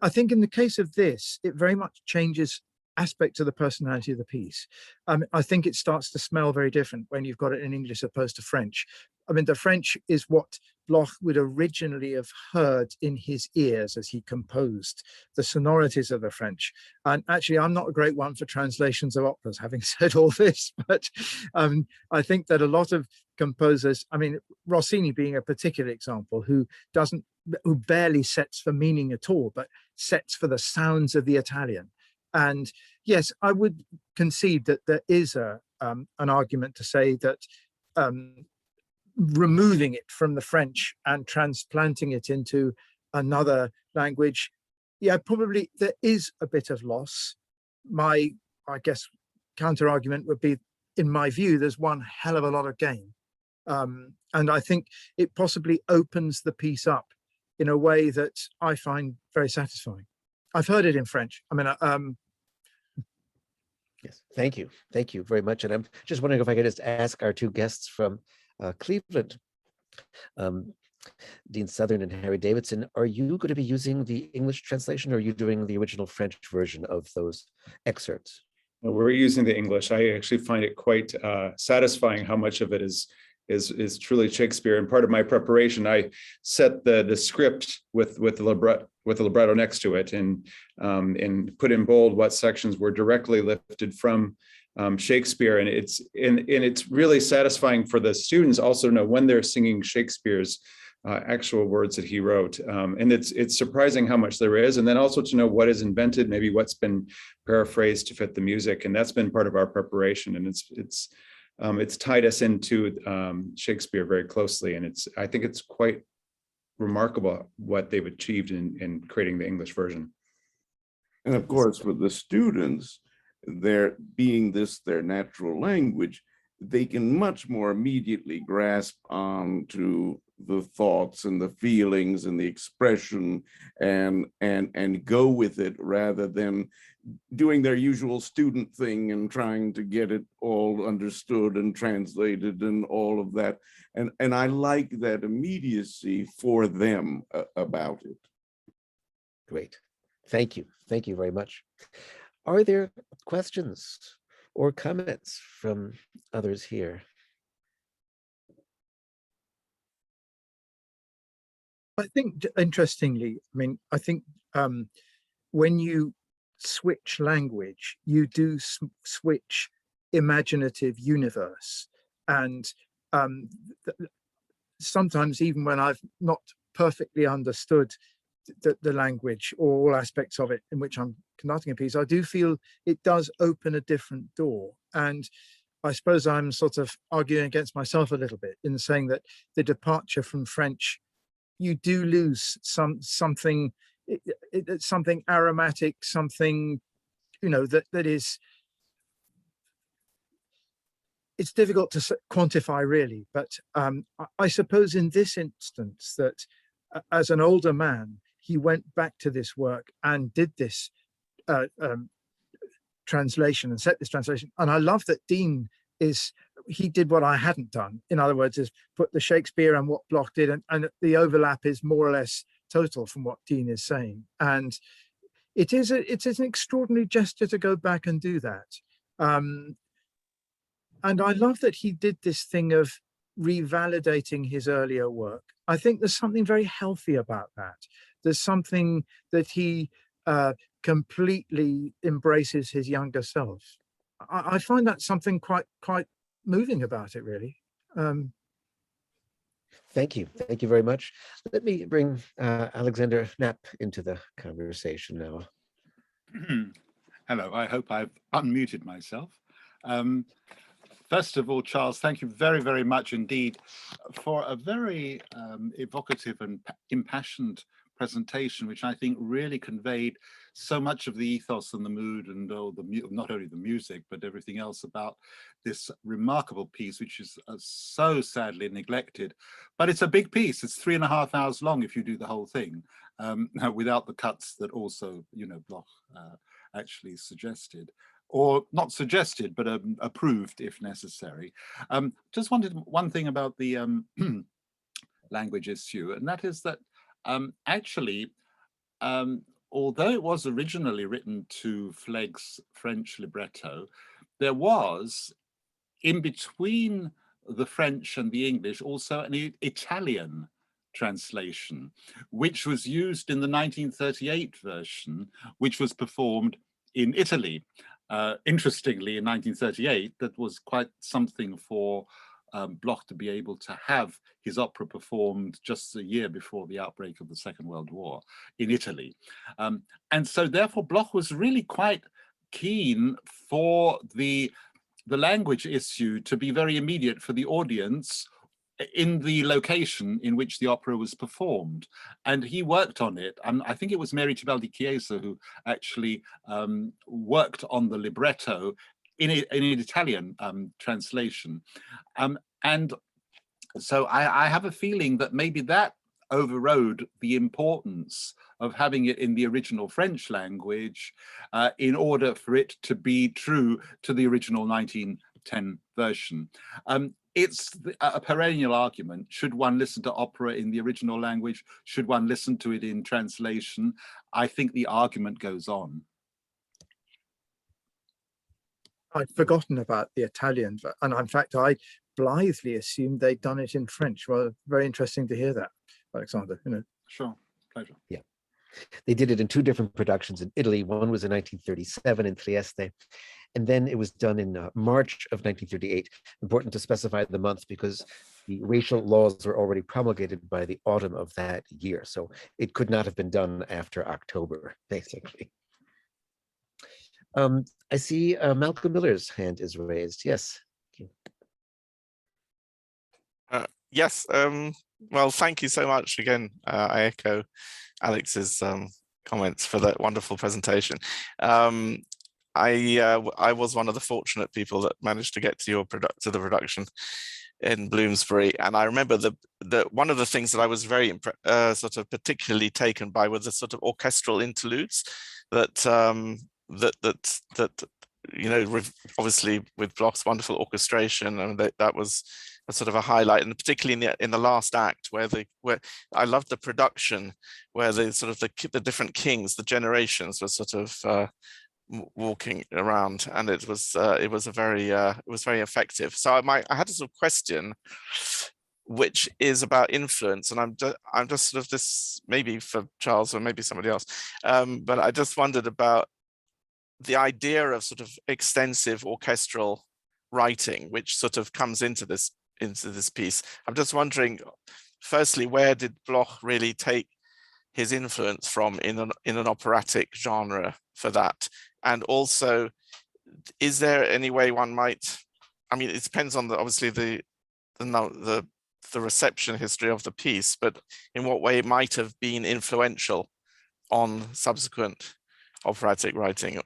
I think in the case of this, it very much changes aspects of the personality of the piece. I think it starts to smell very different when you've got it in English opposed to French. I mean, the French is what Bloch would originally have heard in his ears as he composed the sonorities of the French. And actually, I'm not a great one for translations of operas, having said all this, but I think that a lot of composers, I mean, Rossini being a particular example, who barely sets for meaning at all, but sets for the sounds of the Italian. And yes, I would concede that there is an argument to say that removing it from the French and transplanting it into another language, yeah, probably there is a bit of loss. I guess, counter argument would be, in my view, there's one hell of a lot of gain. And I think it possibly opens the piece up in a way that I find very satisfying. I've heard it in French. I mean, yes, thank you. Thank you very much. And I'm just wondering if I could just ask our two guests from Cleveland, Dean Southern and Harry Davidson, are you going to be using the English translation, or are you doing the original French version of those excerpts? Well, we're using the English. I actually find it quite satisfying how much of it is truly Shakespeare. And part of my preparation, I set the script with the libretto next to it, and put in bold what sections were directly lifted from Shakespeare. And it's really satisfying for the students also to know when they're singing Shakespeare's actual words that he wrote. And it's surprising how much there is, and then also to know what is invented, maybe what's been paraphrased to fit the music. And that's been part of our preparation. And it's tied us into Shakespeare very closely. And I think it's quite remarkable what they've achieved in creating the English version. And of course, with the students, their being this their natural language, they can much more immediately grasp on to the thoughts and the feelings and the expression and go with it, rather than doing their usual student thing and trying to get it all understood and translated and all of that. And I like that immediacy for them about it. Great. Thank you. Thank you very much. Are there questions or comments from others here? I think, interestingly, I mean, I think when you switch language, you do switch imaginative universe. And sometimes, even when I've not perfectly understood the language or all aspects of it in which I'm conducting a piece, I do feel it does open a different door. And I suppose I'm sort of arguing against myself a little bit in saying that the departure from French, you do lose something aromatic, something, you know, that is, it's difficult to quantify really. But I suppose in this instance that as an older man, he went back to this work and did this translation and set this translation. And I love that Dean he did what I hadn't done. In other words, is put the Shakespeare and what Bloch did, and the overlap is more or less total from what Dean is saying. And it's an extraordinary gesture to go back and do that. And I love that he did this thing of revalidating his earlier work. I think there's something very healthy about that. There's something that he completely embraces his younger self. I find that something quite moving about it, really. Thank you. Thank you very much. Let me bring Alexander Knapp into the conversation now. Hello, I hope I've unmuted myself. First of all, Charles, thank you very, very much indeed for a very evocative and impassioned presentation, which I think really conveyed so much of the ethos and the mood and not only the music, but everything else about this remarkable piece, which is so sadly neglected. But it's a big piece. It's 3.5 hours long if you do the whole thing, without the cuts that also, Bloch actually suggested. Or not suggested, but approved if necessary. Just wanted one thing about the language issue, and that is that actually, although it was originally written to Flegg's French libretto, there was, in between the French and the English, also an Italian translation, which was used in the 1938 version, which was performed in Italy. Interestingly, in 1938, that was quite something for Bloch to be able to have his opera performed just a year before the outbreak of the Second World War in Italy. And so therefore Bloch was really quite keen for the language issue to be very immediate for the audience in the location in which the opera was performed. And he worked on it. I think it was Mary Tibaldi Chiesa who actually worked on the libretto in an Italian translation. And so I have a feeling that maybe that overrode the importance of having it in the original French language in order for it to be true to the original 1910 version. It's a perennial argument. Should one listen to opera in the original language? Should one listen to it in translation? I think the argument goes on. I'd forgotten about the Italian, and in fact, I blithely assumed they'd done it in French. Well, very interesting to hear that, Alexander. Sure, pleasure. Yeah, they did it in 2 different productions in Italy. One was in 1937 in Trieste, and then it was done in March of 1938. Important to specify the month because the racial laws were already promulgated by the autumn of that year. So it could not have been done after October, basically. I see Malcolm Miller's hand is raised. Yes. Yes. Well, thank you so much again. I echo Alex's comments for that wonderful presentation. I was one of the fortunate people that managed to get to the production in Bloomsbury, and I remember the one of the things that I was very sort of particularly taken by were the sort of orchestral interludes that obviously with Bloch's wonderful orchestration, and that was a sort of a highlight, and particularly in the last act where I loved the production, where the sort of the different kings, the generations were sort of walking around, and it was very effective. So I had a sort of question, which is about influence, and I'm just sort of this maybe for Charles or maybe somebody else, but I just wondered about the idea of sort of extensive orchestral writing, which sort of comes into this piece. I'm just wondering, firstly, where did Bloch really take his influence from in an operatic genre for that? And also, is there any way one might, I mean, it depends on obviously the reception history of the piece, but in what way it might have been influential on subsequent operatic writing,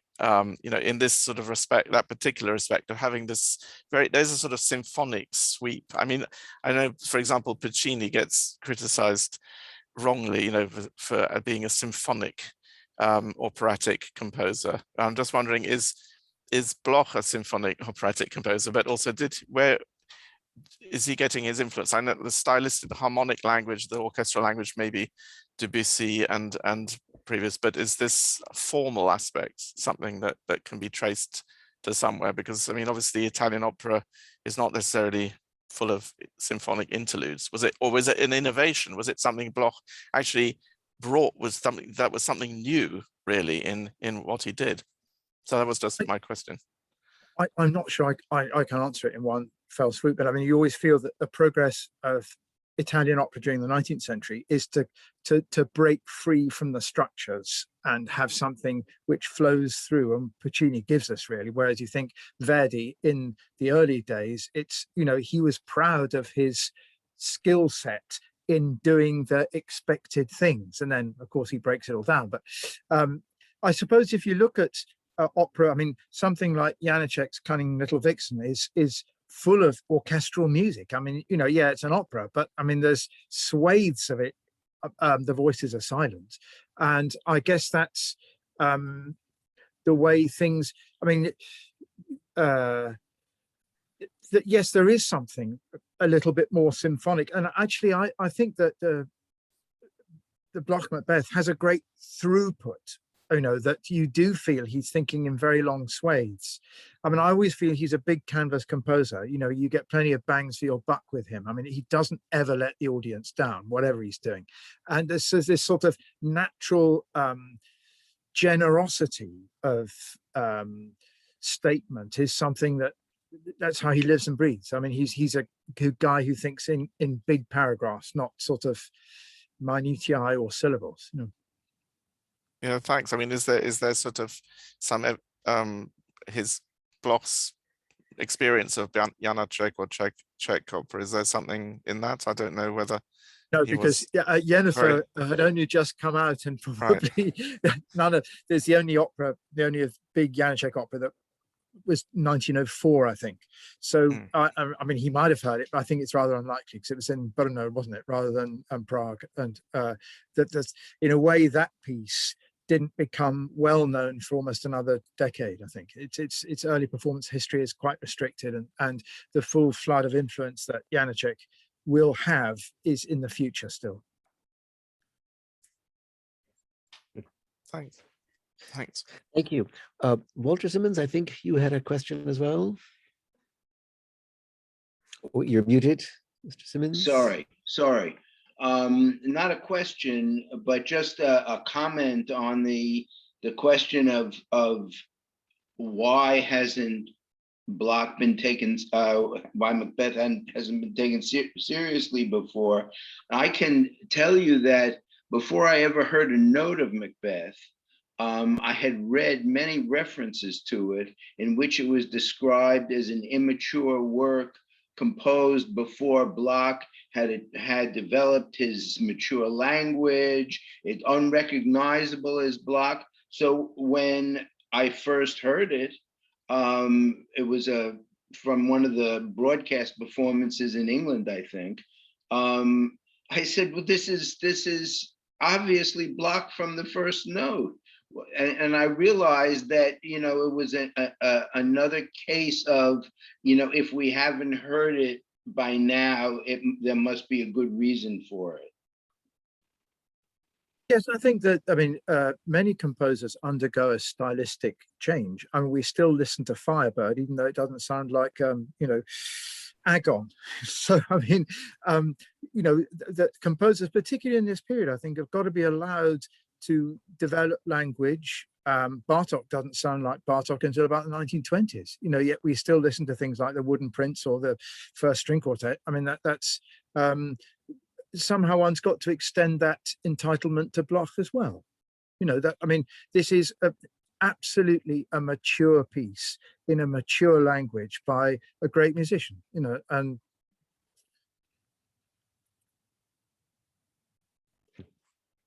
in this sort of respect, that particular respect of having this there's a sort of symphonic sweep. I mean, I know, for example, Puccini gets criticized wrongly, for being a symphonic operatic composer. I'm just wondering, is Bloch a symphonic operatic composer, but also where is he getting his influence? I know the stylistic, the harmonic language, the orchestral language, maybe Debussy and previous, but is this formal aspect something that can be traced to somewhere? Because I mean, obviously Italian opera is not necessarily full of symphonic interludes. Was it an innovation? Was it something Bloch actually brought, was something new really in what he did? So that was just my question. I'm not sure I can answer it in one fell through. But I mean, you always feel that the progress of Italian opera during the 19th century is to break free from the structures and have something which flows through, and Puccini gives us really. Whereas you think Verdi in the early days, it's, you know, he was proud of his skill set in doing the expected things, and then of course he breaks it all down. But I suppose if you look at opera, I mean, something like Janacek's Cunning Little Vixen is full of orchestral music. I mean, you know, yeah, it's an opera, but I mean, there's swathes of it. The voices are silent, and I guess that's the way things. I mean, yes, there is something a little bit more symphonic, and actually, I think that the Bloch Macbeth has a great throughput. You know, that you do feel he's thinking in very long swathes. I mean, I always feel he's a big canvas composer. You know, you get plenty of bangs for your buck with him. I mean, he doesn't ever let the audience down, whatever he's doing. And this sort of natural generosity of statement is something that's how he lives and breathes. I mean, he's a good guy who thinks in big paragraphs, not sort of minutiae or syllables. You know. Yeah, thanks. I mean, is there sort of some his Bloch's experience of Janacek or Chekhov? Is there something in that? I don't know whether. No, because Yennefer had only just come out, and probably there's the only big Janacek opera that was 1904, I think. So I mean, he might have heard it, but I think it's rather unlikely because it was in Brno, wasn't it, rather than Prague, and that's in a way that piece didn't become well known for almost another decade. I think its early performance history is quite restricted, and the full flood of influence that Janacek will have is in the future still. Thanks. Thank you. Walter Simmons, I think you had a question as well. Oh, you're muted, Mr. Simmons. Sorry. Not a question, but just a comment on the question of why hasn't Bloch been taken, why Macbeth hasn't been taken seriously before. I can tell you that before I ever heard a note of Macbeth, I had read many references to it in which it was described as an immature work composed before Bloch had developed his mature language. It's unrecognizable as Bloch. So when I first heard it, it was from one of the broadcast performances in England, I think. I said, well, this is obviously Bloch from the first note. And I realized that, you know, it was another case of, you know, if we haven't heard it by now, there must be a good reason for it. Yes, I think that, I mean, many composers undergo a stylistic change. I mean, we still listen to Firebird, even though it doesn't sound like, you know, Agon. So, I mean, you know, that composers, particularly in this period, I think have got to be allowed to develop language. Bartók doesn't sound like Bartók until about the 1920s, you know, yet we still listen to things like the Wooden Prince or the First String Quartet. I mean, that's somehow one's got to extend that entitlement to Bloch as well. You know, that, I mean, this is absolutely a mature piece in a mature language by a great musician, you know, and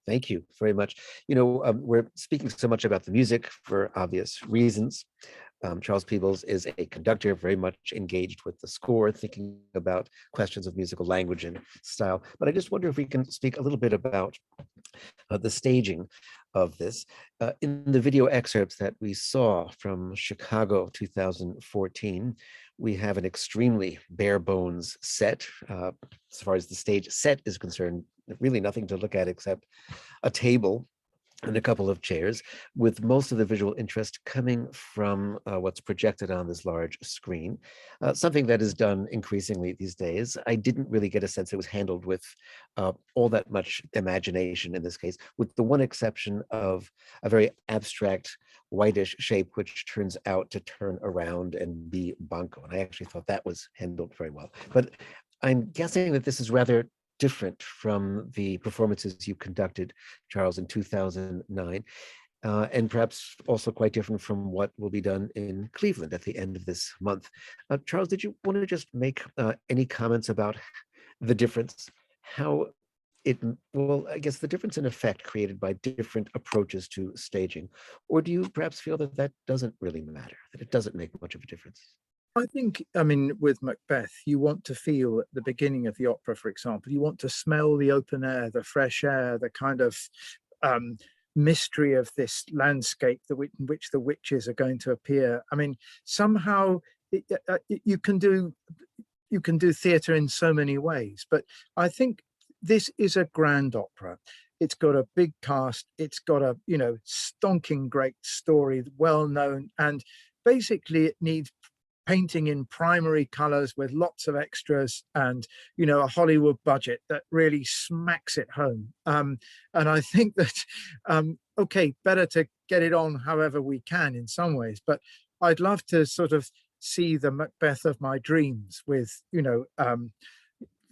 Thank you very much. You know, we're speaking so much about the music for obvious reasons. Charles Peebles is a conductor, very much engaged with the score, thinking about questions of musical language and style. But I just wonder if we can speak a little bit about the staging of this. In the video excerpts that we saw from Chicago 2014, we have an extremely bare bones set. As far as the stage set is concerned, really nothing to look at except a table and a couple of chairs, with most of the visual interest coming from what's projected on this large screen, something that is done increasingly these days. I didn't really get a sense it was handled with all that much imagination in this case, with the one exception of a very abstract whitish shape, which turns out to turn around and be Banquo. And I actually thought that was handled very well. But I'm guessing that this is rather different from the performances you conducted, Charles, in 2009, and perhaps also quite different from what will be done in Cleveland at the end of this month. Charles, did you want to just make any comments about the difference, how it, well, I guess the difference in effect created by different approaches to staging, or do you perhaps feel that that doesn't really matter, that it doesn't make much of a difference? I think, I mean, with Macbeth, you want to feel at the beginning of the opera, for example, you want to smell the open air, the fresh air, the kind of mystery of this landscape in which the witches are going to appear. I mean, somehow you can do theatre in so many ways, but I think this is a grand opera. It's got a big cast. It's got a, you know, stonking great story, well known, and basically it needs painting in primary colors with lots of extras and, you know, a Hollywood budget that really smacks it home. And I think that, okay, better to get it on however we can in some ways, but I'd love to sort of see the Macbeth of my dreams with, you know,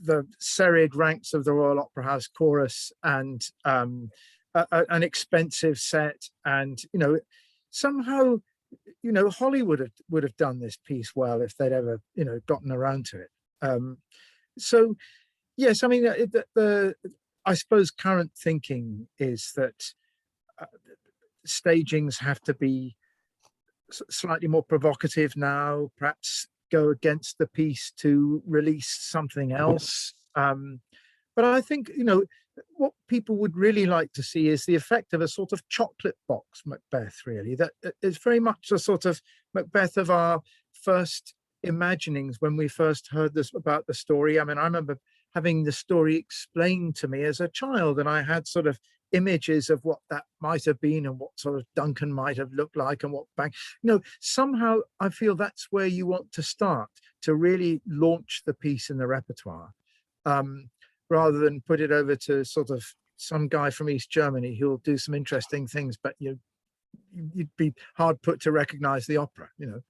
the serried ranks of the Royal Opera House chorus and an expensive set, and, you know, somehow, you know, Hollywood would have done this piece well if they'd ever, you know, gotten around to it. So, yes, I mean, I suppose current thinking is that stagings have to be slightly more provocative now, perhaps go against the piece to release something else. But I think, you know, what people would really like to see is the effect of a sort of chocolate box Macbeth, really, that is very much a sort of Macbeth of our first imaginings when we first heard this about the story. I mean, I remember having the story explained to me as a child, and I had sort of images of what that might have been and what sort of Duncan might have looked like and what you know, somehow I feel that's where you want to start to really launch the piece in the repertoire. Rather than put it over to sort of some guy from East Germany who'll do some interesting things, but you'd be hard put to recognize the opera, you know,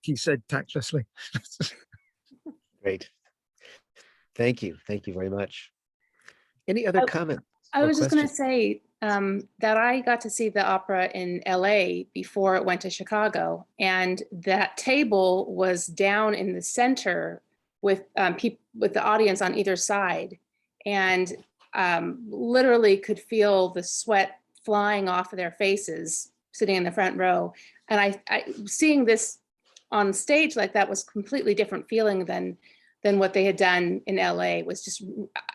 he said tactlessly. Great. Thank you. Thank you very much. Any other comments? I was just going to questions? say that I got to see the opera in LA before it went to Chicago, and that table was down in the center with with the audience on either side, and literally could feel the sweat flying off of their faces sitting in the front row. And I seeing this on stage like that was completely different feeling than what they had done in LA. It was just,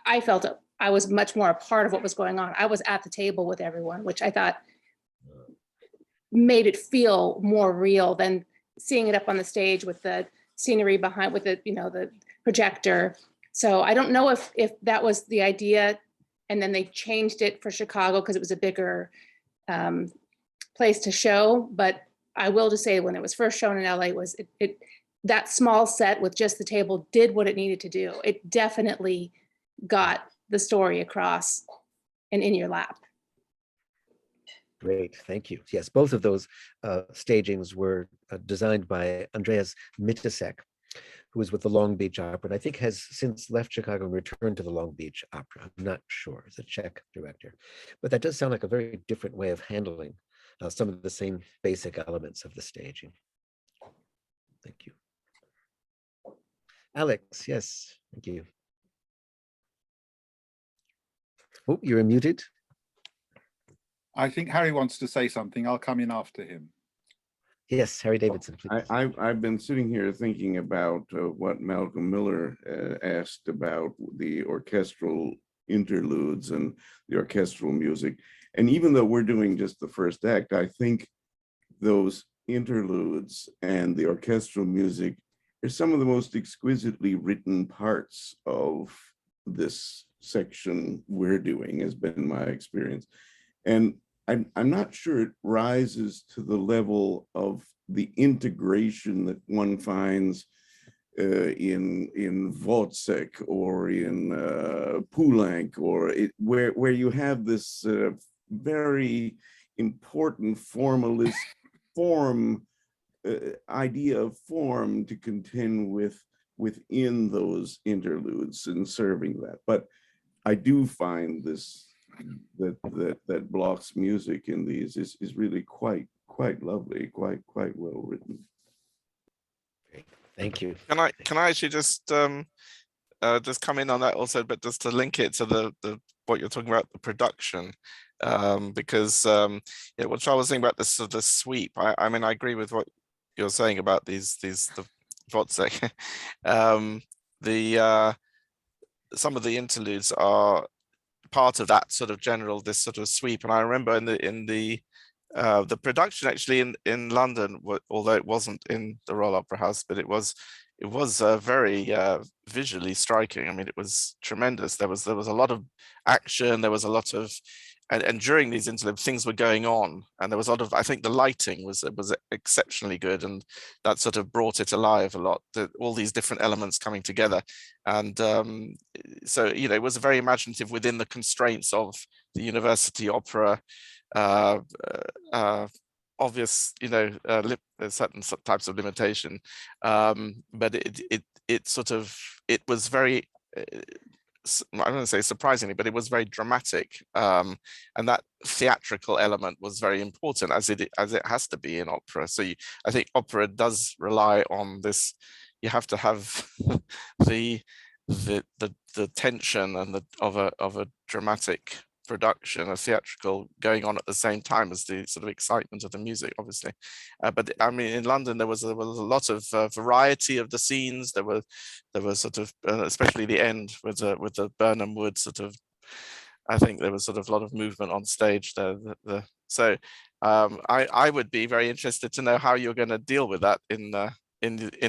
I felt I was much more a part of what was going on. I was at the table with everyone, which I thought made it feel more real than seeing it up on the stage with the scenery behind, with the, you know, the projector. So I don't know if that was the idea, and then they changed it for Chicago because it was a bigger place to show. But I will just say, when it was first shown in LA, was that small set with just the table did what it needed to do. It definitely got the story across and in your lap. Great, thank you. Yes, both of those stagings were designed by Andreas Mitasek, who was with the Long Beach Opera, and I think has since left Chicago and returned to the Long Beach Opera. I'm not sure, he's a Czech director. But that does sound like a very different way of handling some of the same basic elements of the staging. Thank you. Alex, yes, thank you. Oh, you're muted. I think Harry wants to say something. I'll come in after him. Yes, Harry Davidson, please. I've been sitting here thinking about what Malcolm Miller asked about the orchestral interludes and the orchestral music. And even though we're doing just the first act, I think those interludes and the orchestral music are some of the most exquisitely written parts of this section we're doing, has been my experience. And I'm not sure it rises to the level of the integration that one finds in Wozzeck or in Poulenc, or where you have this very important formalist form idea of form to contend within those interludes and serving that. But I do find this that Bloch's music in these is really quite lovely, quite well written. Great. Thank you. Can I actually just come in on that also, but just to link it to the what you're talking about, the production, because yeah, what Charles was saying about this the sweep. I mean, I agree with what you're saying about the Wozzeck. Some of the interludes are part of that sort of this sort of sweep. And I remember in the production actually in London, although it wasn't in the Royal Opera House, but it was very visually striking. I mean, it was tremendous. There was a lot of action. There was a lot of, and during these interludes, things were going on, and there was a lot of. I think the lighting was exceptionally good, and that sort of brought it alive a lot. All these different elements coming together, and so it was very imaginative within the constraints of the university opera. Obvious, there's certain types of limitation, but it was very, I don't want to say surprisingly, but it was very dramatic, and that theatrical element was very important, as it has to be in opera. So I think opera does rely on this. You have to have the tension and of a dramatic production, a theatrical going on at the same time as the sort of excitement of the music, obviously. But I mean, in London there was a lot of variety of the scenes. There was sort of, especially the end with the Birnam Wood sort of. I think there was sort of a lot of movement on stage there. So I would be very interested to know how you're going to deal with that in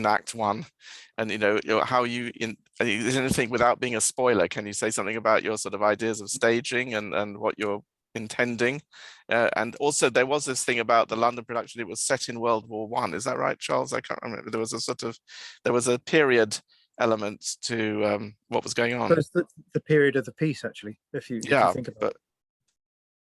Act One, and how you is anything, without being a spoiler, can you say something about your sort of ideas of staging and what you're intending? And also there was this thing about the London production, it was set in World War I. Is that right, Charles? I can't remember. There was a period element to what was going on. So it's the period of the piece, actually, if you think about it.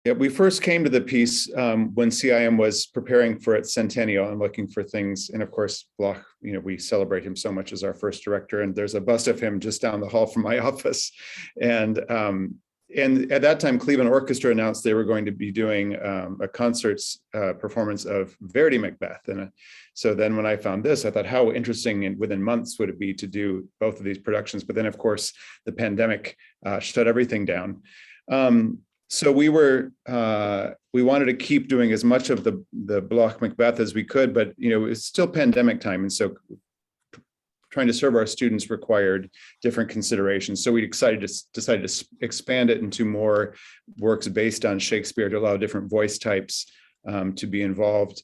Yeah, we first came to the piece when CIM was preparing for its centennial and looking for things. And of course, Bloch, we celebrate him so much as our first director. And there's a bust of him just down the hall from my office. And at that time, Cleveland Orchestra announced they were going to be doing a concerts performance of Verdi Macbeth. And so then when I found this, I thought, how interesting and within months would it be to do both of these productions? But then, of course, the pandemic shut everything down. So we wanted to keep doing as much of the Bloch Macbeth as we could, but it's still pandemic time, and so trying to serve our students required different considerations. So we decided to expand it into more works based on Shakespeare to allow different voice types to be involved.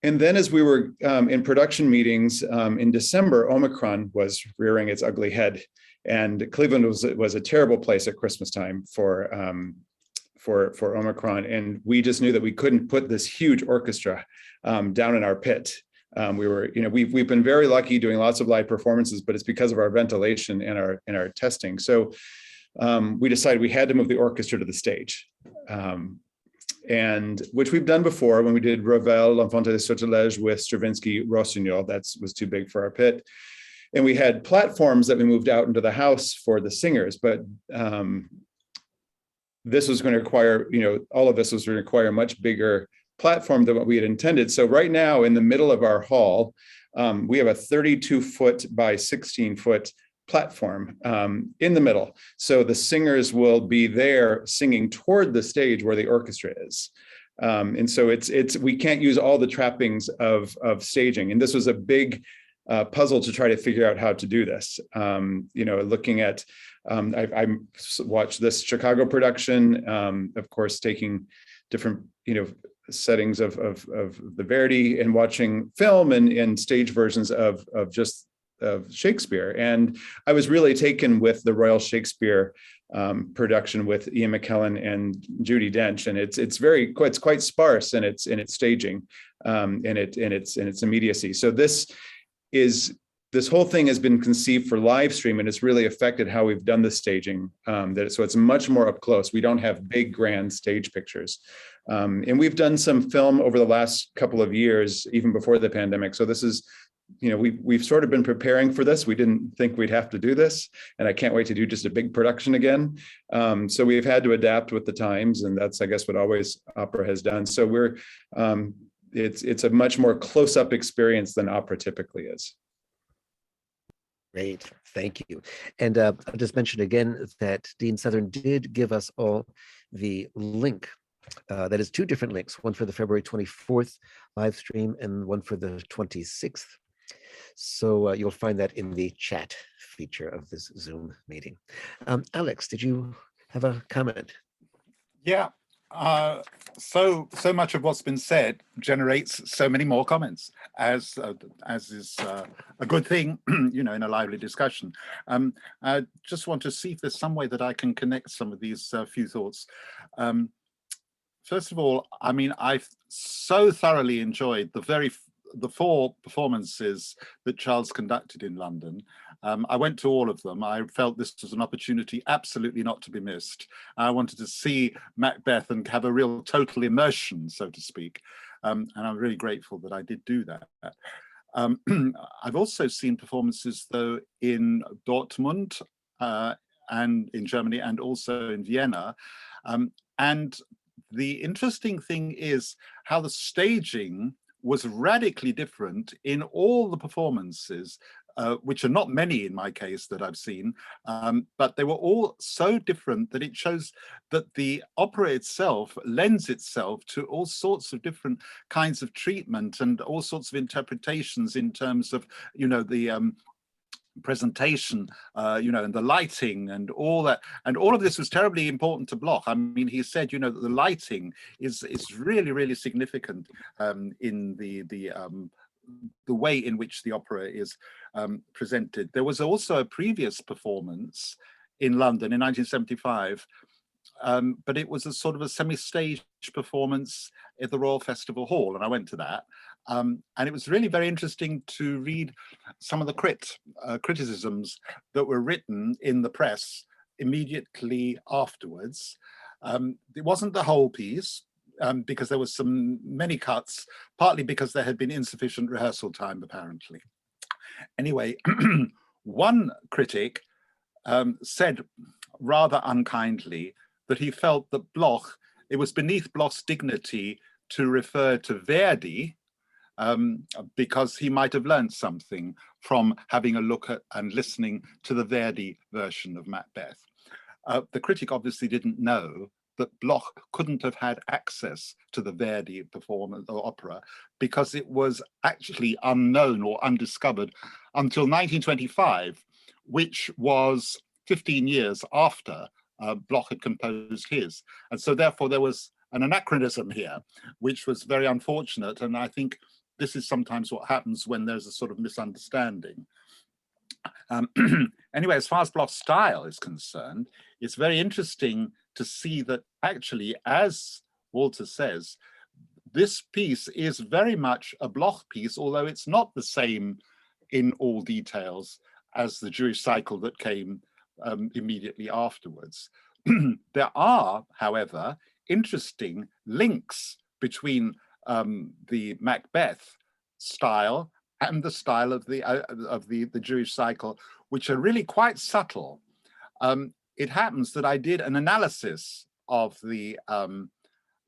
And then as we were in production meetings in December, Omicron was rearing its ugly head. And Cleveland was a terrible place at Christmas time for Omicron, and we just knew that we couldn't put this huge orchestra down in our pit. We've been very lucky doing lots of live performances, but it's because of our ventilation and our testing. So we decided we had to move the orchestra to the stage, and which we've done before when we did Ravel, L'Enfant de Sortilège with Stravinsky, Rossignol. That was too big for our pit. And we had platforms that we moved out into the house for the singers, but this was going to require, all of this was going to require a much bigger platform than what we had intended. So right now in the middle of our hall, we have a 32-foot by 16-foot platform in the middle. So the singers will be there singing toward the stage where the orchestra is. And so we can't use all the trappings of staging. And this was a big puzzle to try to figure out how to do this. Looking at, I watched this Chicago production, of course, taking different, settings of the Verdi and watching film and stage versions of just Shakespeare. And I was really taken with the Royal Shakespeare production with Ian McKellen and Judi Dench, and it's quite sparse in its staging, and its immediacy. So this whole thing has been conceived for live stream, and it's really affected how we've done the staging. So it's much more up close. We don't have big grand stage pictures, and we've done some film over the last couple of years, even before the pandemic. So this is, we've sort of been preparing for this. We didn't think we'd have to do this, and I can't wait to do just a big production again. So we've had to adapt with the times, and that's, I guess, what always opera has done. So it's a much more close-up experience than opera typically is. Great, thank you. And I'll just mention again that Dean Southern did give us all the link. That is 2 different links, one for the February 24th live stream and one for the 26th. So you'll find that in the chat feature of this Zoom meeting. Alex, did you have a comment? Yeah. So much of what's been said generates so many more comments, as is a good thing, in a lively discussion. I just want to see if there's some way that I can connect some of these few thoughts. First of all, I mean, I've so thoroughly enjoyed the 4 performances that Charles conducted in London. I went to all of them. I felt this was an opportunity absolutely not to be missed. I wanted to see Macbeth and have a real total immersion, so to speak. And I'm really grateful that I did do that. I've also seen performances, though, in Dortmund and in Germany, and also in Vienna. And the interesting thing is how the staging was radically different in all the performances, which are not many in my case that I've seen, but they were all so different that it shows that the opera itself lends itself to all sorts of different kinds of treatment and all sorts of interpretations in terms of, the presentation, and the lighting and all that. And all of this was terribly important to Bloch. I mean, he said, that the lighting is really, really significant in the way in which the opera is presented. There was also a previous performance in London in 1975, but it was a sort of a semi-stage performance at the Royal Festival Hall, and I went to that. And it was really very interesting to read some of the criticisms that were written in the press immediately afterwards. It wasn't the whole piece, because there was many cuts, partly because there had been insufficient rehearsal time, apparently. Anyway, one critic said rather unkindly that he felt that it was beneath Bloch's dignity to refer to Verdi, because he might have learned something from having a look at and listening to the Verdi version of Macbeth. The critic obviously didn't know that Bloch couldn't have had access to the Verdi performance or opera because it was actually unknown or undiscovered until 1925, which was 15 years after Bloch had composed his. And so therefore there was an anachronism here, which was very unfortunate. And I think this is sometimes what happens when there's a sort of misunderstanding. Anyway, as far as Bloch's style is concerned, it's very interesting to see that actually, as Walter says, this piece is very much a Bloch piece, although it's not the same in all details as the Jewish cycle that came immediately afterwards. There are, however, interesting links between the Macbeth style and the style of the Jewish cycle, which are really quite subtle. It happens that I did an analysis of the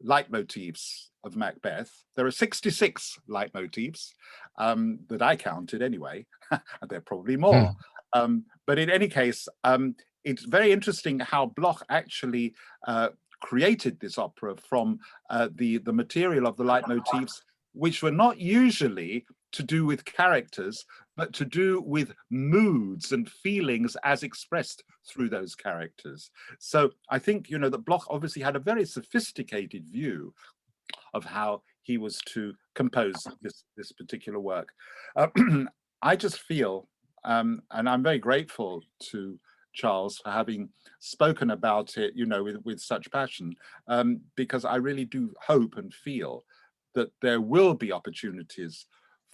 leitmotifs of Macbeth. There are 66 leitmotifs that I counted anyway, and there are probably more. But in any case, it's very interesting how Bloch actually created this opera from the material of the leitmotifs, which were not usually to do with characters, but to do with moods and feelings as expressed through those characters. So I think, that Bloch obviously had a very sophisticated view of how he was to compose this particular work. I just feel, And I'm very grateful to Charles for having spoken about it, you know, with such passion, because I really do hope and feel that there will be opportunities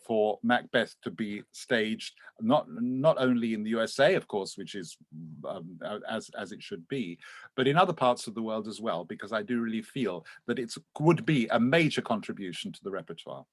for Macbeth to be staged, not only in the USA, of course, which is as it should be, but in other parts of the world as well, because I do really feel that it would be a major contribution to the repertoire.